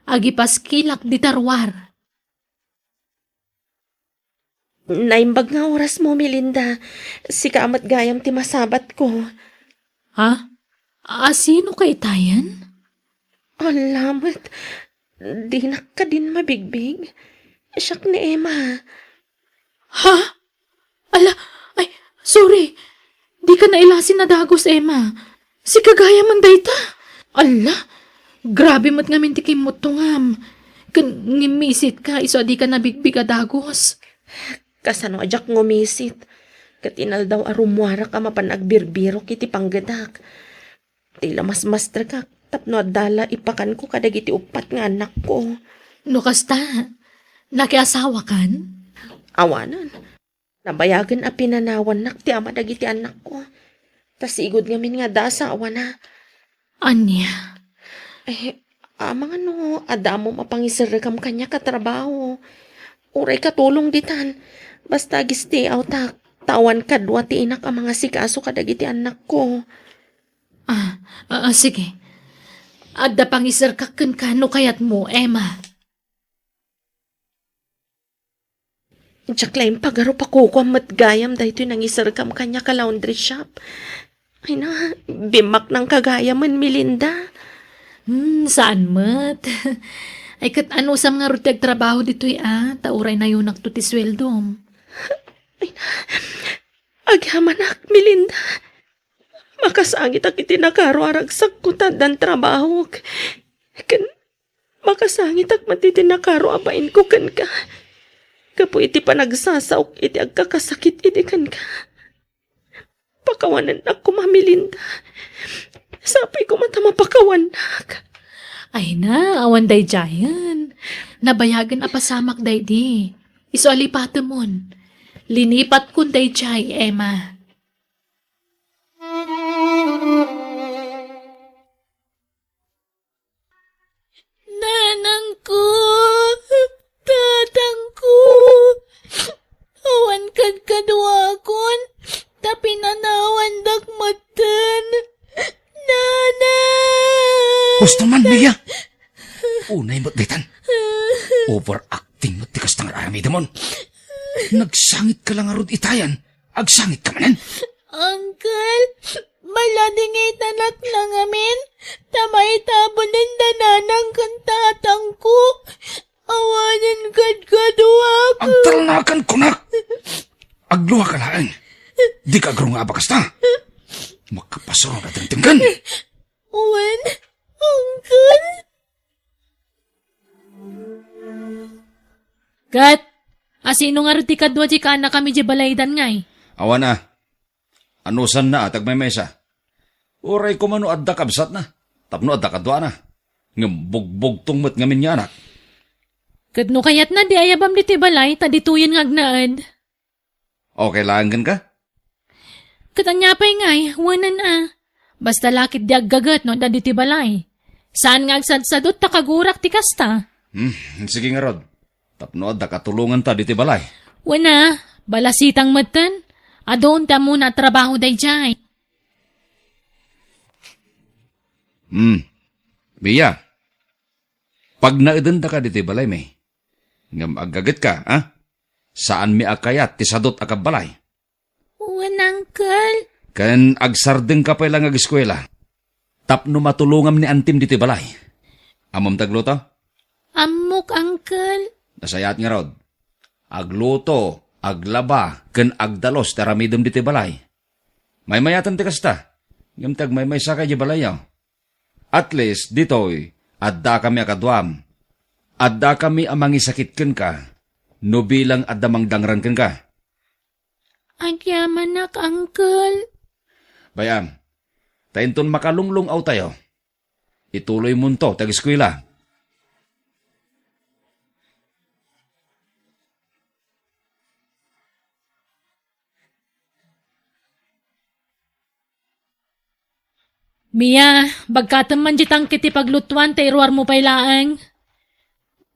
Agipaskilak di tarwar. Naimbag nga oras mo, Melinda. Si kaamat gayam ti masabat ko. Ha? Sino kay tayan? Alamat. Di na ka din mabigbig. Siyak ni Emma. Ha? Ala, ay, sorry. Di ka nailasin na dagos, Emma. Si kagaya man dayta. Ala, grabe mat nga minti kay mutungam. Kan ngimisit ka, iso di ka nabigbig adagos. Kasano ajak ngumisit. Katinal daw arumwara ka mapanagbirbiro kiti panggadak. Tila mas master ka, tapno adala ipakan ko kadagiti upat nga anak ko. No kasta, nakiasawa kan? Awanan. Nabayagan a pinanawan nak ti ama dagiti anak ko. Tas igod ngamin nga dasa awana. Anya, Amang ano, adamo mapangisirikam kanya katrabaho. Uray katulong ditan. Basta gisti autak. Tawan kadwa ti inak ang mga sikaso kadagiti anak ko. sige. Adda pang isirkakan ka no kayat mo, Emma. Diyak lang pagaro pa ko matgayam dahito nang isirkam kanya ka laundry shop. Ay na, bimak ng kagayaman, Melinda. Saan mat? Ay kat ano sa mga ruteg trabaho dito'y tauray na yun nagtutisweldom. Agyamanak, Melinda. Makasangit ak itinakaro aragsak ko dan trabaho. Makasangit ak matitinakaro abain ko kan ka. Kapo iti panagsasaok iti agkakasakit iti kan ka. Pakawanan ako, Melinda. Sapay ko matama pakawanak. Ay na, awan day jayan. Nabayagan apasamak day di. Iso alipatamon. Linipat kun day jay, Emma. Nanang ko, tatang ko, awan kadkadwakon, tapi nanawan dakmatan. Nanang! Gusto man, Mia. Unay mo't ditan. Overacting mo't tikas ng rami damon. Nagsangit ka lang arod itayan. Agsangit ka manan. Uncle, maladingay tanak lang amin. Tamay tabunin dananang kantatang ko. Awanan kadkadwak. Ang talnakan ko na. Agluha ka laang. Di ka agrong abakas na. Makapasoro na tingtinggan. Uwan, Uncle. Kat, asino nga ruti kadwa di ka na kami di balaydan ngay. Awan na. Anusan na atag may mesa. Uray ko mano adda kabsat na. Tapno adda kadwa na. Ngambog-bog tungmat ngamin niya anak. Kat no kayat na di ayabam di tibalay, tadituyin nga agnaad. Okay lang ka? Katanyapay ngay, wanan Basta lakit di aggagat no, da di tibalay. Saan nga agsadsadot takagurak ti kasta? Sige nga rod. Tapno adda katulungan ta diti balay. Wana, balasitang matan. Adon ta muna trabaho day jay. Biya. Pag naedan ta ka diti balay may. Ngam aggagat ka, ha? Saan mi akayat ti sadot akabalay? Uwan, Uncle. Kan agsardeng ka pa lang ag-eskwela. Tapno matulungam ni antim diti balay. Amom tagluto? Amok, Uncle. Nasayat nga rod. Agluto, aglaba, ken agdalos taramidem diti balay. May mayatan ti kasta. Ngam may sakay di balay yaw. At least ditoy, adda kami akadwam. Adda kami amang isakit ken ka. No bilang adda mangdangran ken ka. Agyamanak, Uncle. Bayam, tainton makalunglong aw tayo. Ituloy mo to, tag-eskwela. Mia, bagkatan man jitang kiti paglutuan, tayruar mo pailaang.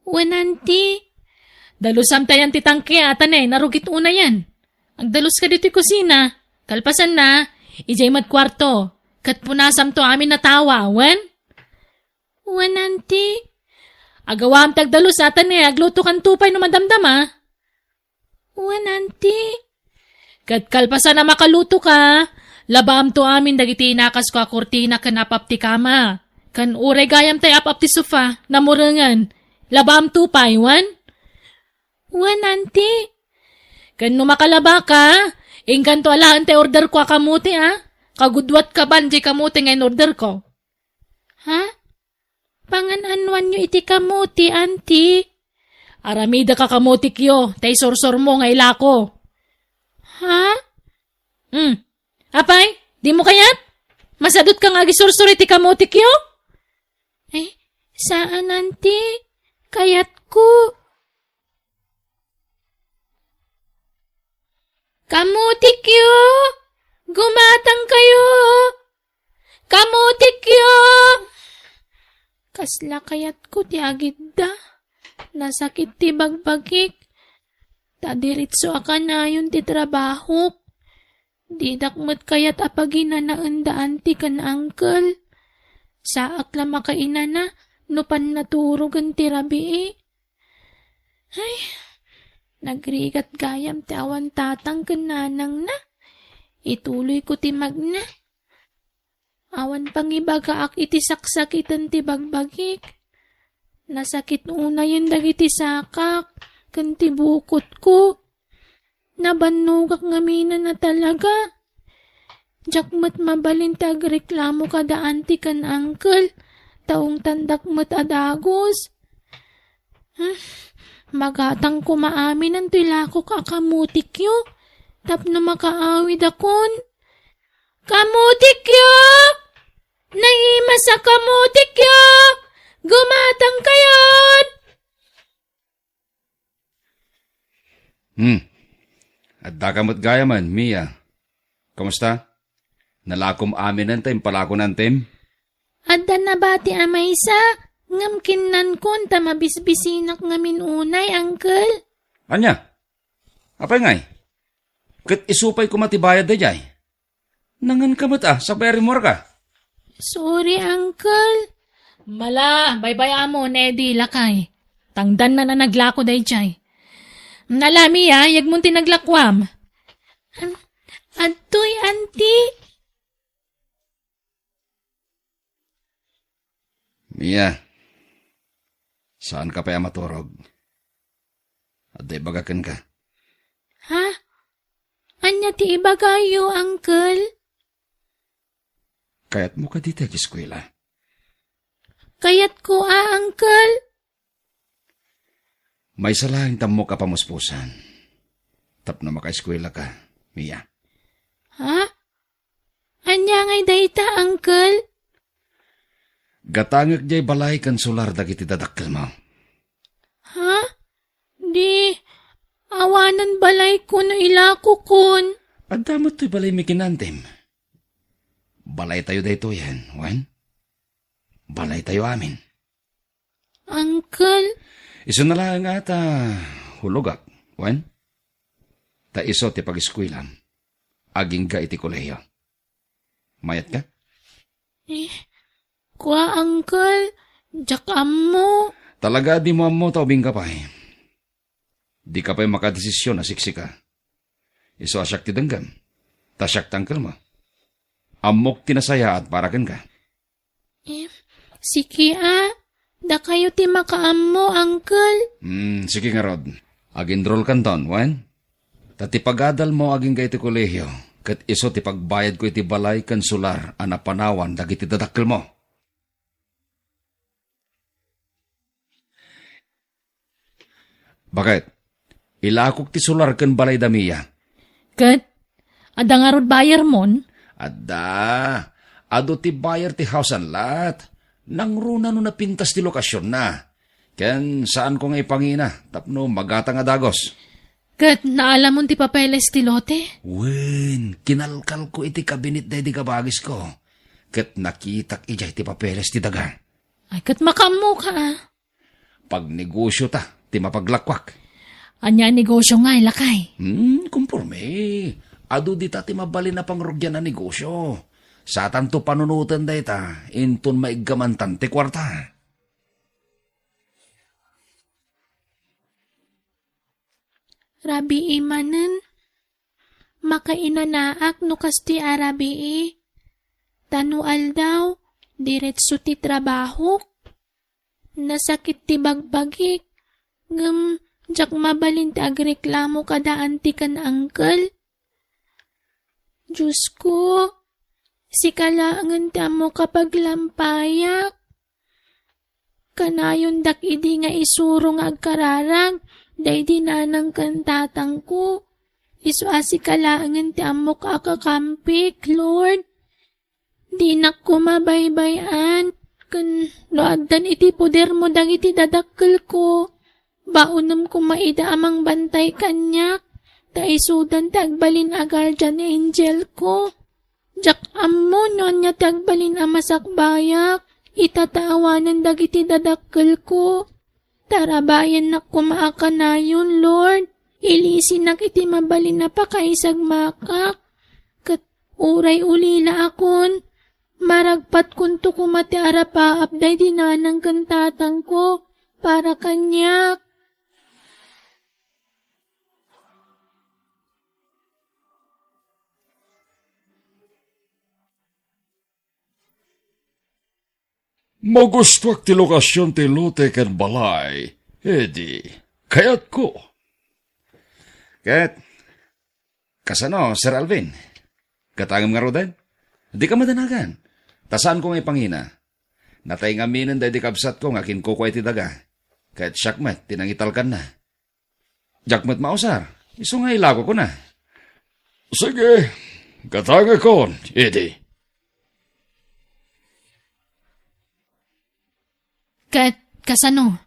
Wananti. Dalusam tayan titangke atan narugit una yan. Ang dalus ka dito kusina, kalpasan na, ijay mat kwarto, kat punasam to amin na tawa, wan? Wananti. Agawam tagdalus atan agluto kan tupay no madamdama. Wananti. Kat kalpasan na makaluto ka, labam to amin dagiti inakas ko a kurtina kan apap ti kama. Kan uray gayam tay apap ti sofa, namurangan. Labam tupay, wan? Wananti. Kan no makalaba ka, ingkan to alaan tay order ko akamuti Kagudwat ka ban, di kamuti nga in order ko. Ha? Pangananwan nyo iti kamuti, auntie. Aramida ka kamuti kyo, tay sorsor mo nga ilako. Ha? Apay, di mo kayat? Masadot ka nga gisursor iti kamuti kyo? Eh, saan, auntie? Kayat ko. Kamutik yo! Gumatang kayo! Kamutik yo! Kasla kayat ko ti agidda. Nasakit ti bagbagik. Tadiritso akan na yun ti trabaho. Di dakmet kayat apagina na andaan ti kan uncle. Saak la makaina na, no pan naturugan ti rabii. Ay, nagrigat gayam ti awan tatang kananang na. Ituloy ko ti magna. Awan pangibagaak iti saksakitan ti bagbagik. Nasakit una yun dagiti sakak, kan ti bukot ko. Nabanugak ngamina na talaga. Jakmat mabalin ti agreklamo kada anti kan uncle. Taong tandak mat adagos. Magatang kumaamin ang tilako kakamutik yo. Tapno makaawid akon. Kamutik yo! Naima sa kamutik yo! Gumatang kayon! At dakamot gaya man, Mia. Kamusta? Nalakom amin nantem, palako nantem? Adda na ba ti amaysa? Ngam kinnan kon ta mabisbisinak ngamin unay, uncle. Anya? Apay ngay? Kat isupay ko matibayad da jay. Nangan ka ba't sa Barrymore ka? Sorry, uncle. Mala, baybay amo, Nedi, lakay. Tangdan na naglako day jay. Nalami yag munti naglakwam. Atoy, auntie. Mia, saan ka pa maturog? At day bagakan ka. Ha? Anya ti iba kayo, uncle? Kaya't mo ka dito ang eskwela. Kayat ko, uncle. May salahing tamo ka pamuspusan. Tap na maka-eskwela ka, Mia. Ha? Anya ngay dayta, uncle? Gatangag jay balay kan solar dagiti dadakkel mo. Ha? Di, awanan balay ko no ilako kon. At damot to'y balay mi kinantem. Balay tayo dayto yan, wan? Balay tayo amin. Uncle, Iso na lang ata hulogak, wan? Ta iso ti pag-eskwilam. Aging ka iti kolehiyo. Mayat ka? kwa uncle, jakam mo. Talaga di mo amo taubing ka pa eh. Di ka pa'y makadesisyon na siksika. Iso asyak ti danggam. Tasyak tangkel mo. Amok tinasaya at parakan ka. Siki da kayo ti makaam mo, uncle. Sige nga Rod. Agindrol kanton, wan? Tatipagadal mo aging ka iti kolehiyo. Kat iso ti pagbayad ko iti balay kan solar anapanawan dagiti dadakkel mo. Bakit? Ilakok ti solar kan balay damiya. Kat, ada nga rod bayar mon? Adda, ado ti bayar ti house and lot. Nang runa no napintas ti lokasyon na. Ken saan ko nga ipangina, tapno magata nga dagos. Kat, naalam mo ti papeles ti lote? Wen, kinalkal ko iti kabinit day di kabagis ko. Kat nakitak ijay ti papeles ti daga. Ay, kat makamo ka Pag negosyo ta, ti mapaglakwak. Anya negosyo nga, lakay. Kumporme. Ado di ta ti mabalin na pangrugyan na negosyo. Sa tanto panunutan day ta, inton maiggamantan ti kwarta. Rabi imanen. Makainanaak no kasti arabi Tanual daw, diretso ti trabaho. Nasakit ti bagbagik. Ngam, jak mabalin ti agreklamo kada anti kan uncle. Diyos ko, Si kalaangan ta mo kapag lampayak. Kanayon dak idi nga isurong agkararag, day di nanang kantatang ko. Isu asi kalaangan ti amok akakampik, Lord. Di nak kumabaybayan, kan noaddan iti poder mo dang iti dadakkel ko. Baunam ko maida amang bantay kanyak, ta isudan tagbalin a guardian angel ko. Jak ammo non niya tagbalin a masakbayak, itataawanan dagiti dadakkel ko. Tarabayan nak kumaakanayon, Lord. Ilisin nak iti mabalin na pakaisag makak. Kat uray ulila akon. Maragpat kunto kumati arapaap day dinanang kantatang ko para kanyak. Magustuak ti lokasyon ti lote ken balay, edi, kayat ko. Kat, kasano, Sir Alvin? Katangam nga rodan? Di ka madanagan. Tasaan ko ngay pangina. Natay nga minin day di kabsat ko nga kinkukway ti daga. Kahit syakmat, tinangital ka na. Jakmat mausar, iso nga ilago ko na. Sige, katanga ko, edi. Kasano?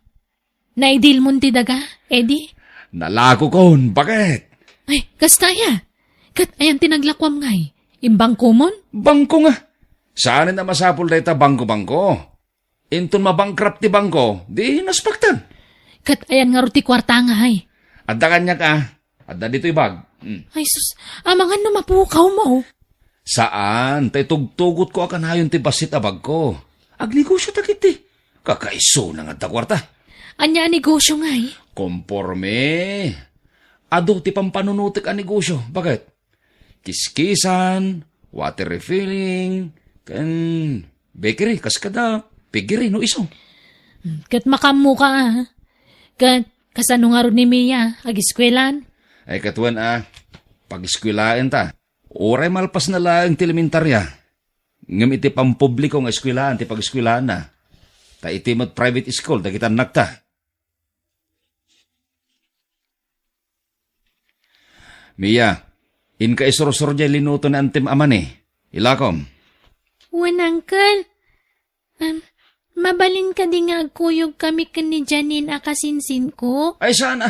Naidil mo ti daga, Eddie? Nalago kon, bakit? Ay, kastaya. Kat ayan tinaglakwam ngay. Imbang kumon? Bangko nga. Saan na masapul day ta bangko-bangko? Inton mabangkrap ti bangko, di naspaktan. Kat ayan nga ruti kwarta nga hay. Adda kanya ka, adda dito ibag. Ay sus, amangan no mapukaw mo. Saan? Tay tugtugot ko akan hayon ti basit abag ko. Agnegosyo takit ti. Kakaiso na nga ta kwarta. Anya negosyo ngay. Komporme. Ado ti pampanunutik ang negosyo. Bakit? Kiskisan, water refilling, kan bakery, kaskada, pigiri, no iso. Kat makamu ka Kat kasano nga ron ni Mia, agiskwelan. Ay katuan pag-eskwilaan ta. Oray malpas na lang ti elementarya. Ngam iti pampubliko nga eskwilaan, ti pag-eskwilaan na. Ta iti mo't private school, dagitan nakta. Mia, in ka isurusur dyan linuto na antim aman Ilakom. Wan, Uncle. Mabalin ka di nga agkuyog kami ni Janine akasinsin ko. Ay sana,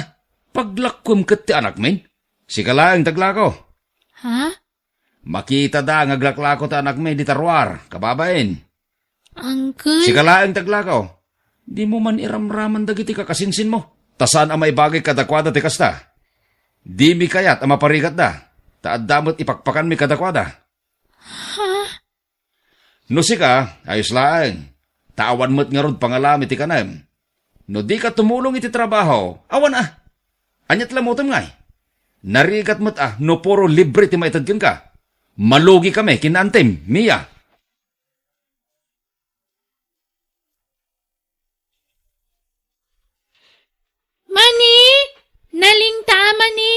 paglakom kat ti anak min. Si kalaang taglako. Ha? Makita da ang aglaklako ta anak min di tarwar, kababain. Uncle? Si kalaang taglako. Di mo man iramraman dagiti kakasinsin mo. Tasan ang may bagay kadakwada ti kasta. Di mi kayat ang maparigat da. Taad damot ipakpakan mi kadakwada. Ha? No si ka, ayos lang. Tawan mo't nga rod pangalami ti kanam. No di ka tumulong iti trabaho, awan Anyat lamutam ngay. Narigat mo't no puro libre ti maitadkin ka. Malugi kami, kinantem, Mia. Mani! Naling tama ni!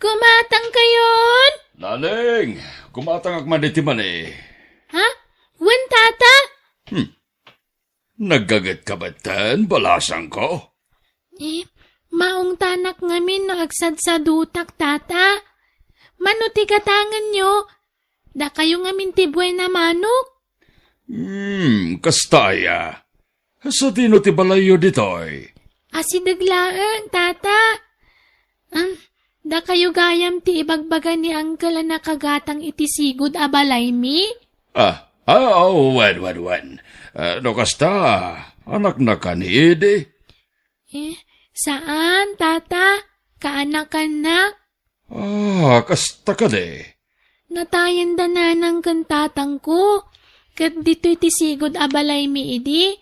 Kumatang kayon! Naling, kumatang akman iti mani. Ha? Wan, tata? Naggagat ka batan, balasang ko? Maong tanak ngamin no agsad sa dutak, tata. Manuti katangan nyo. Da kayo ngamin ti buena manok. Kastaya. Sa dino ti balayo ditoy. Asidaglaan, tata. Da kayo gayam ti ibagbaga ni Uncle na nakagatang iti sigud abalay mi? Wan. No kasta, anak na kanidi. Saan, tata? Kaanak-anak? Kasta ka de. Natayan da na ng kantatang ko. Kat dito iti sigud abalay mi idi.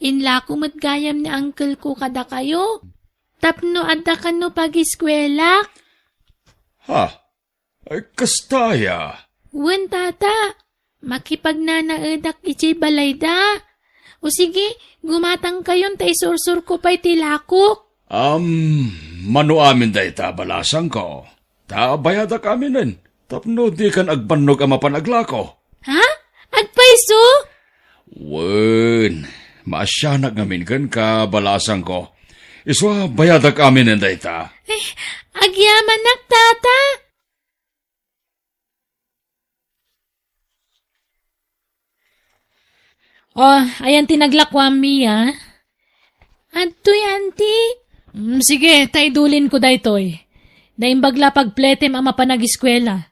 Inla ko matgayam ni Uncle ko kada kayo. Tapno adda ka no pag-eskwela. Kastaya. Wan, tata. Makipagnanaedak iti balay da. O sige, gumatang kayon ta isursur ko pa'y tilakok. Mano amin da ita balasang ko. Ta bayada kami nun. Tapno di kan agbanog ang mapanaglako. Ha? Agpaiso? Wen, maasyanak ngamin kan ka balasang ko. Iswa bayadak amin ang dayta. Agyaman nak, tata. Oh, ayan tinaglakwam Mia. Antoy, auntie. Sige, taidulin ko daytoy. Naimbagla pagpletem ang mapanag-eskwela.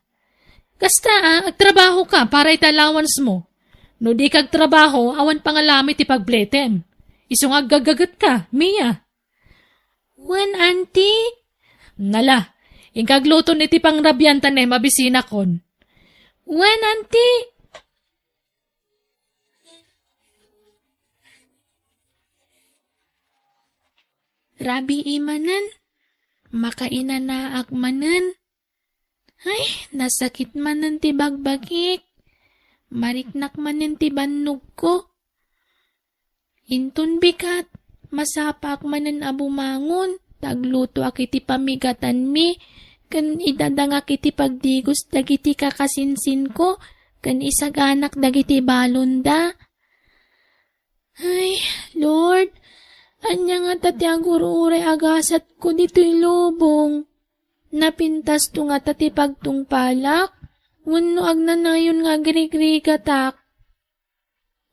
Kasta agtrabaho ka para italawans mo. No di kag trabaho, awan pangalamit ipagpletem. Isong aggagagat ka, Mia. Wan, auntie? Nala, ingkagluto niti pangrabyantan na mabisina kon. Wan, auntie? Rabi imanan, makainan na akmanan. Ay, nasakit manan ti bagbagik. Mariknak manan ti bannog ko. Intun bikat, masapak manan abumangon. Tagluto akiti pamigatan mi. Kan idadang akiti pagdigos dagiti kakasinsin ko. Kan isaganak dagiti balonda. Ay, Lord, anya nga tati ang uray agasat ko dito'y lubong. Napintas to nga tati pagtungpalak. Wano agnanayon nga grigrigatak.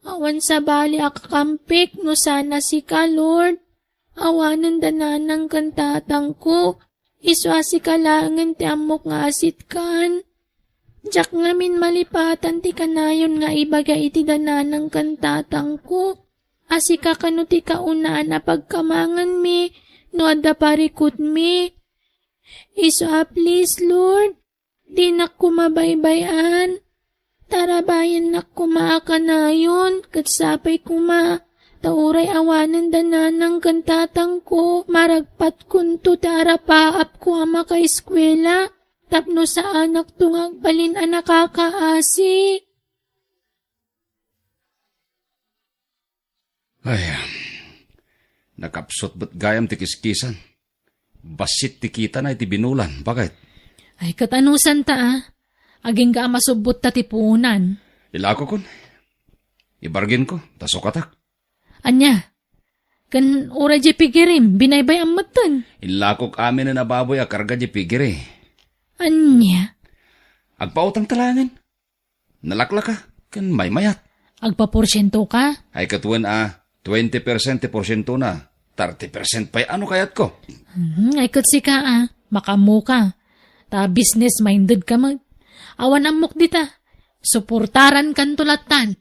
Awan sa bali akakampik no sana si ka, Lord. Awanan dananang kantatang ko. Iswa si kalangan ti amok nga asit kan. Diyak ngamin malipatan ti kanayon nga ibaga iti dananang kantatang ko. Asika kanu ti kaunaan na pagkamangan mi, no adda parikot mi. Iswa please, Lord, di nak kumabaybayan. Tarabayan nak kumaakanayon, katsapay kuma. Tauray awanan dananang kantatang ko, maragpat kunto tarapaap ko ama ka eskwela. Tapno sa anak tungag balin a nakakaasi. Ay, nakapsot ba't gayam ti kiskisan? Basit ti kita na iti binulan. Bakit? Ay katanusan ta aging ka masubot ta tipunan. Ilako kon. Ibargin ko, tasukatak. Anya, kan ura di pigirim, binaybay ang matan. Ilakok amin na nababoy a karga di pigiri. Anya, Agpautang talangan. Nalakla ka, kan may mayat. agpaporsyento ka? Ay katuan 20% porsyento na. 30% pa'y ano kayat ko? Ay kutsi ka makamu ka. Ta business-minded ka mag. Awan amok dita. Suportaran kan tulatan.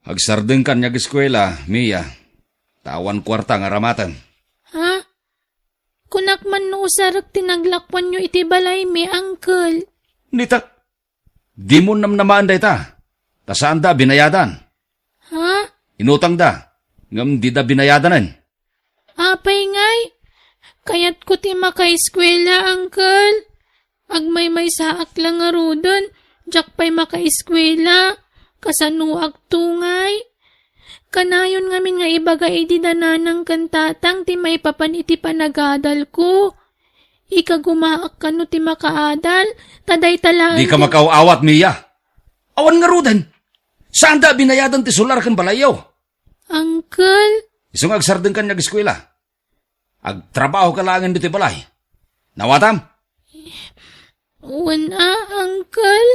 Agsardeng kan nyag eskwela, Mia. Tawan kwarta nga ramatan. Ha? Kunak man no usarak tinaglakwan nyo iti balay mi, uncle. Nita, di mo namnamaan day ta. Tasaan da binayadan. Ha? Inutang da. Ngam di da binayadanan. Apay ngay. Kayat ko ti makaiskwela, uncle. Agmay saak lang nga rodon. Diyak pa'y makaiskwela. Kasanuag tungay. Kanayon ngamin nga ibaga iti dananang kantatang ti may papan iti panagadal ko. Ika gumaak ka no ti makaadal. Taday talaan. Di ka makaawat, Mia. Awan nga rudan. Saan da binayadan ti solar kan balayaw? Uncle? Isong agsardeng kan nyag eskwela. Agtrabaho ka langan dito balay. Nawatam? Wala, uncle.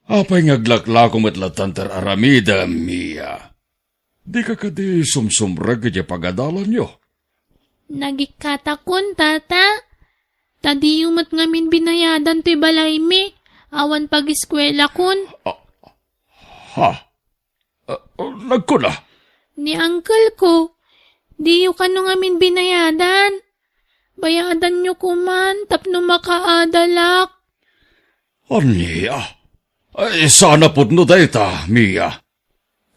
Apay ngaglaklako matlatan tar aramida, Mia. Di ka kadi sumsumrag kaya pagadalan nyo. Nagikatakon, tata. Tadi yumat ngamin binayadan to'y balay mi. Awan pag-eskwela kun. Ha? Nagkuna? Ni uncle ko. Di yu kano ngamin binayadan. Bayadan nyo kuman, tapno makaadalak. Anya? Ay, sana put no dayta, Mia.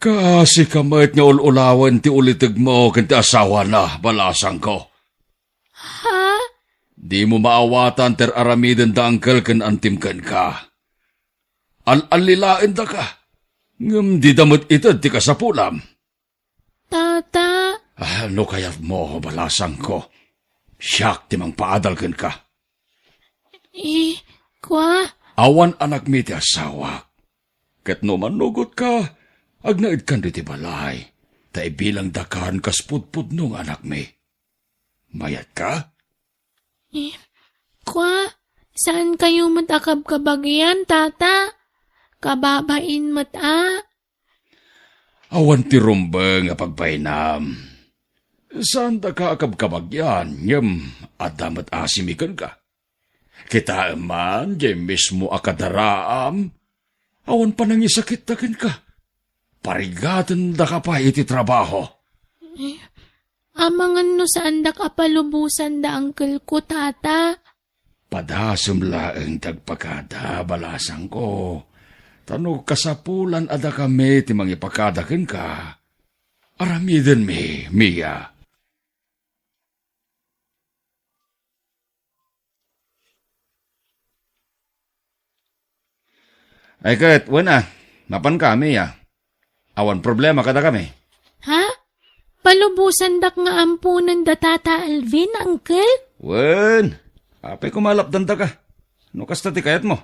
Kasi kamait nga ululawan ti ulitig mo kanti asawa na balasang ko. Ha? Di mo maawatan ter aramiden da angkel kan antimkan ka. Al-alilain da ka. Ngam di damot itad ti kasapulam. Tata, Ano kaya mo, balasang ko? Siyak timang paadalkan ka. Kwa? Awan anak mi ti asawa. Ket no manugot ka, agnaid kan di ti balay. Ta bilang dakan kaspudpud nung anak mi. Mayat ka? Kwa? Saan kayo matakab kabagyan, tata? Kababain Awan ti rumba nga pagpainam. Saan da ka akab-kabagyan, yam, adamat asimikan ka. Kita man, di mismo akadaraam, awan pa nang isakit-takin ka. Parigatan da ka pa iti trabaho. Amangan no saan da kapalubusan da angkel ko, tata? Padasum laeng tagpakada, balasang ko. Tano kasapulan ada kami ti mangipakadakin ka. Aramiden mi, Mia. Ay kat, wala. Mapan kami ya. Awan problema kada kami. Ha? Palubusan dak nga ampunan da tata Alvin, angkel? Wen, apay kumalapdan ta ka. No kasta ti kayat mo.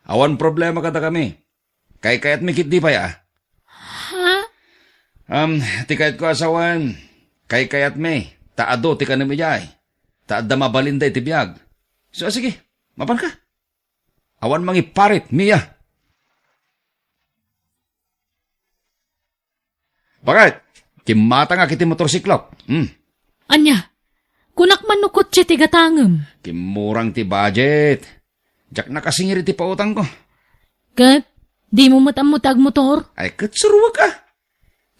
Awan problema kada kami. Kay kayat mi kit di pa ya. Ha? Ti kayat ko asawan. Kay kayat mi. Taado ti ka na mi jay. Taadda mabalinday ti biyag. So sige, mapan ka. Awan mangi parit, Mia. Bakit? Kimata nga kiti motorsiklop. Anya, kunak man no kotse ti gatangem. Kimurang ti budget. Jak nakasingir ti pautang ko. Kat, di mo matamutag motor? Ay katsuruwa ka.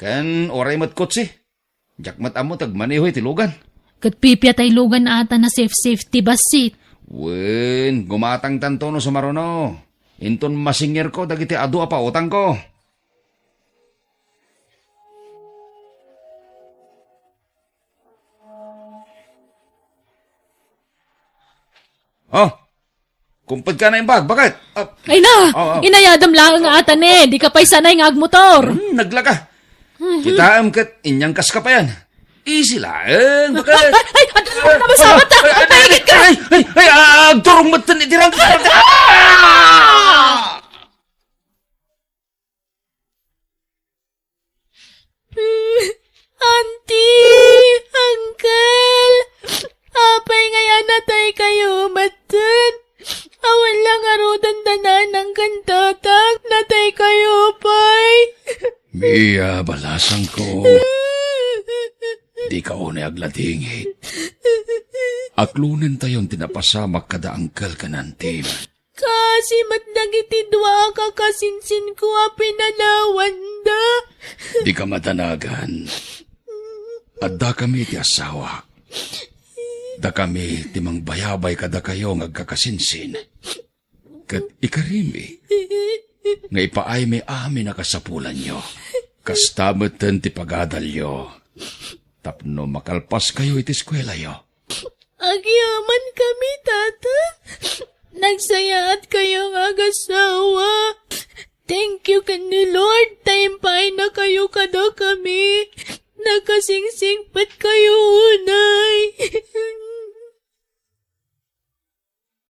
Kan oray mat kotse. Jak matamutag manihoy ti lugan. Kat pipya tay lugan na ata na safety basit. Wen, gumatang tanto no sumaruno. Inton masingir ko dagiti adu pa utang ko. Oh, kumpad ka na yung bag. Bakit? Ay na! Oo. Inayadam lang nga ata ne. Di ka pa'y sanay nga agmotor. Naglaka. Kitaam kat inyang kas ka pa yan. Easy lang. Bakit? Ay, ano na masama ta? Pahigit ka! Agturong matan itirang ka. Auntie! Uncle! Apay ngayon natay kayo matan. Awan lang arudan danan ng kantatang natay kayo, pay. Mia, balasang ko. Di ka unay agladingit. Aklunin tayon tinapasamak kada angkel ka nantim. Kasi matnagiti dua ka kasinsin ko a pinanawan da. Di ka matanagan. Adda kami ti asawa. Da kami timang bayabay kada kayo ngagkakasinsin. Kat ikarimi. Nga ipaay may amin na kasapulan nyo. Kastamatan ti pagadalyo. Tapno makalpas kayo iti eskwela yo. Agyaman kami, tata. Nagsayaat kayo ng agasawa. Thank you ni Lord. Taympay na kayo kada kami. Nakasingsing pat kayo unay.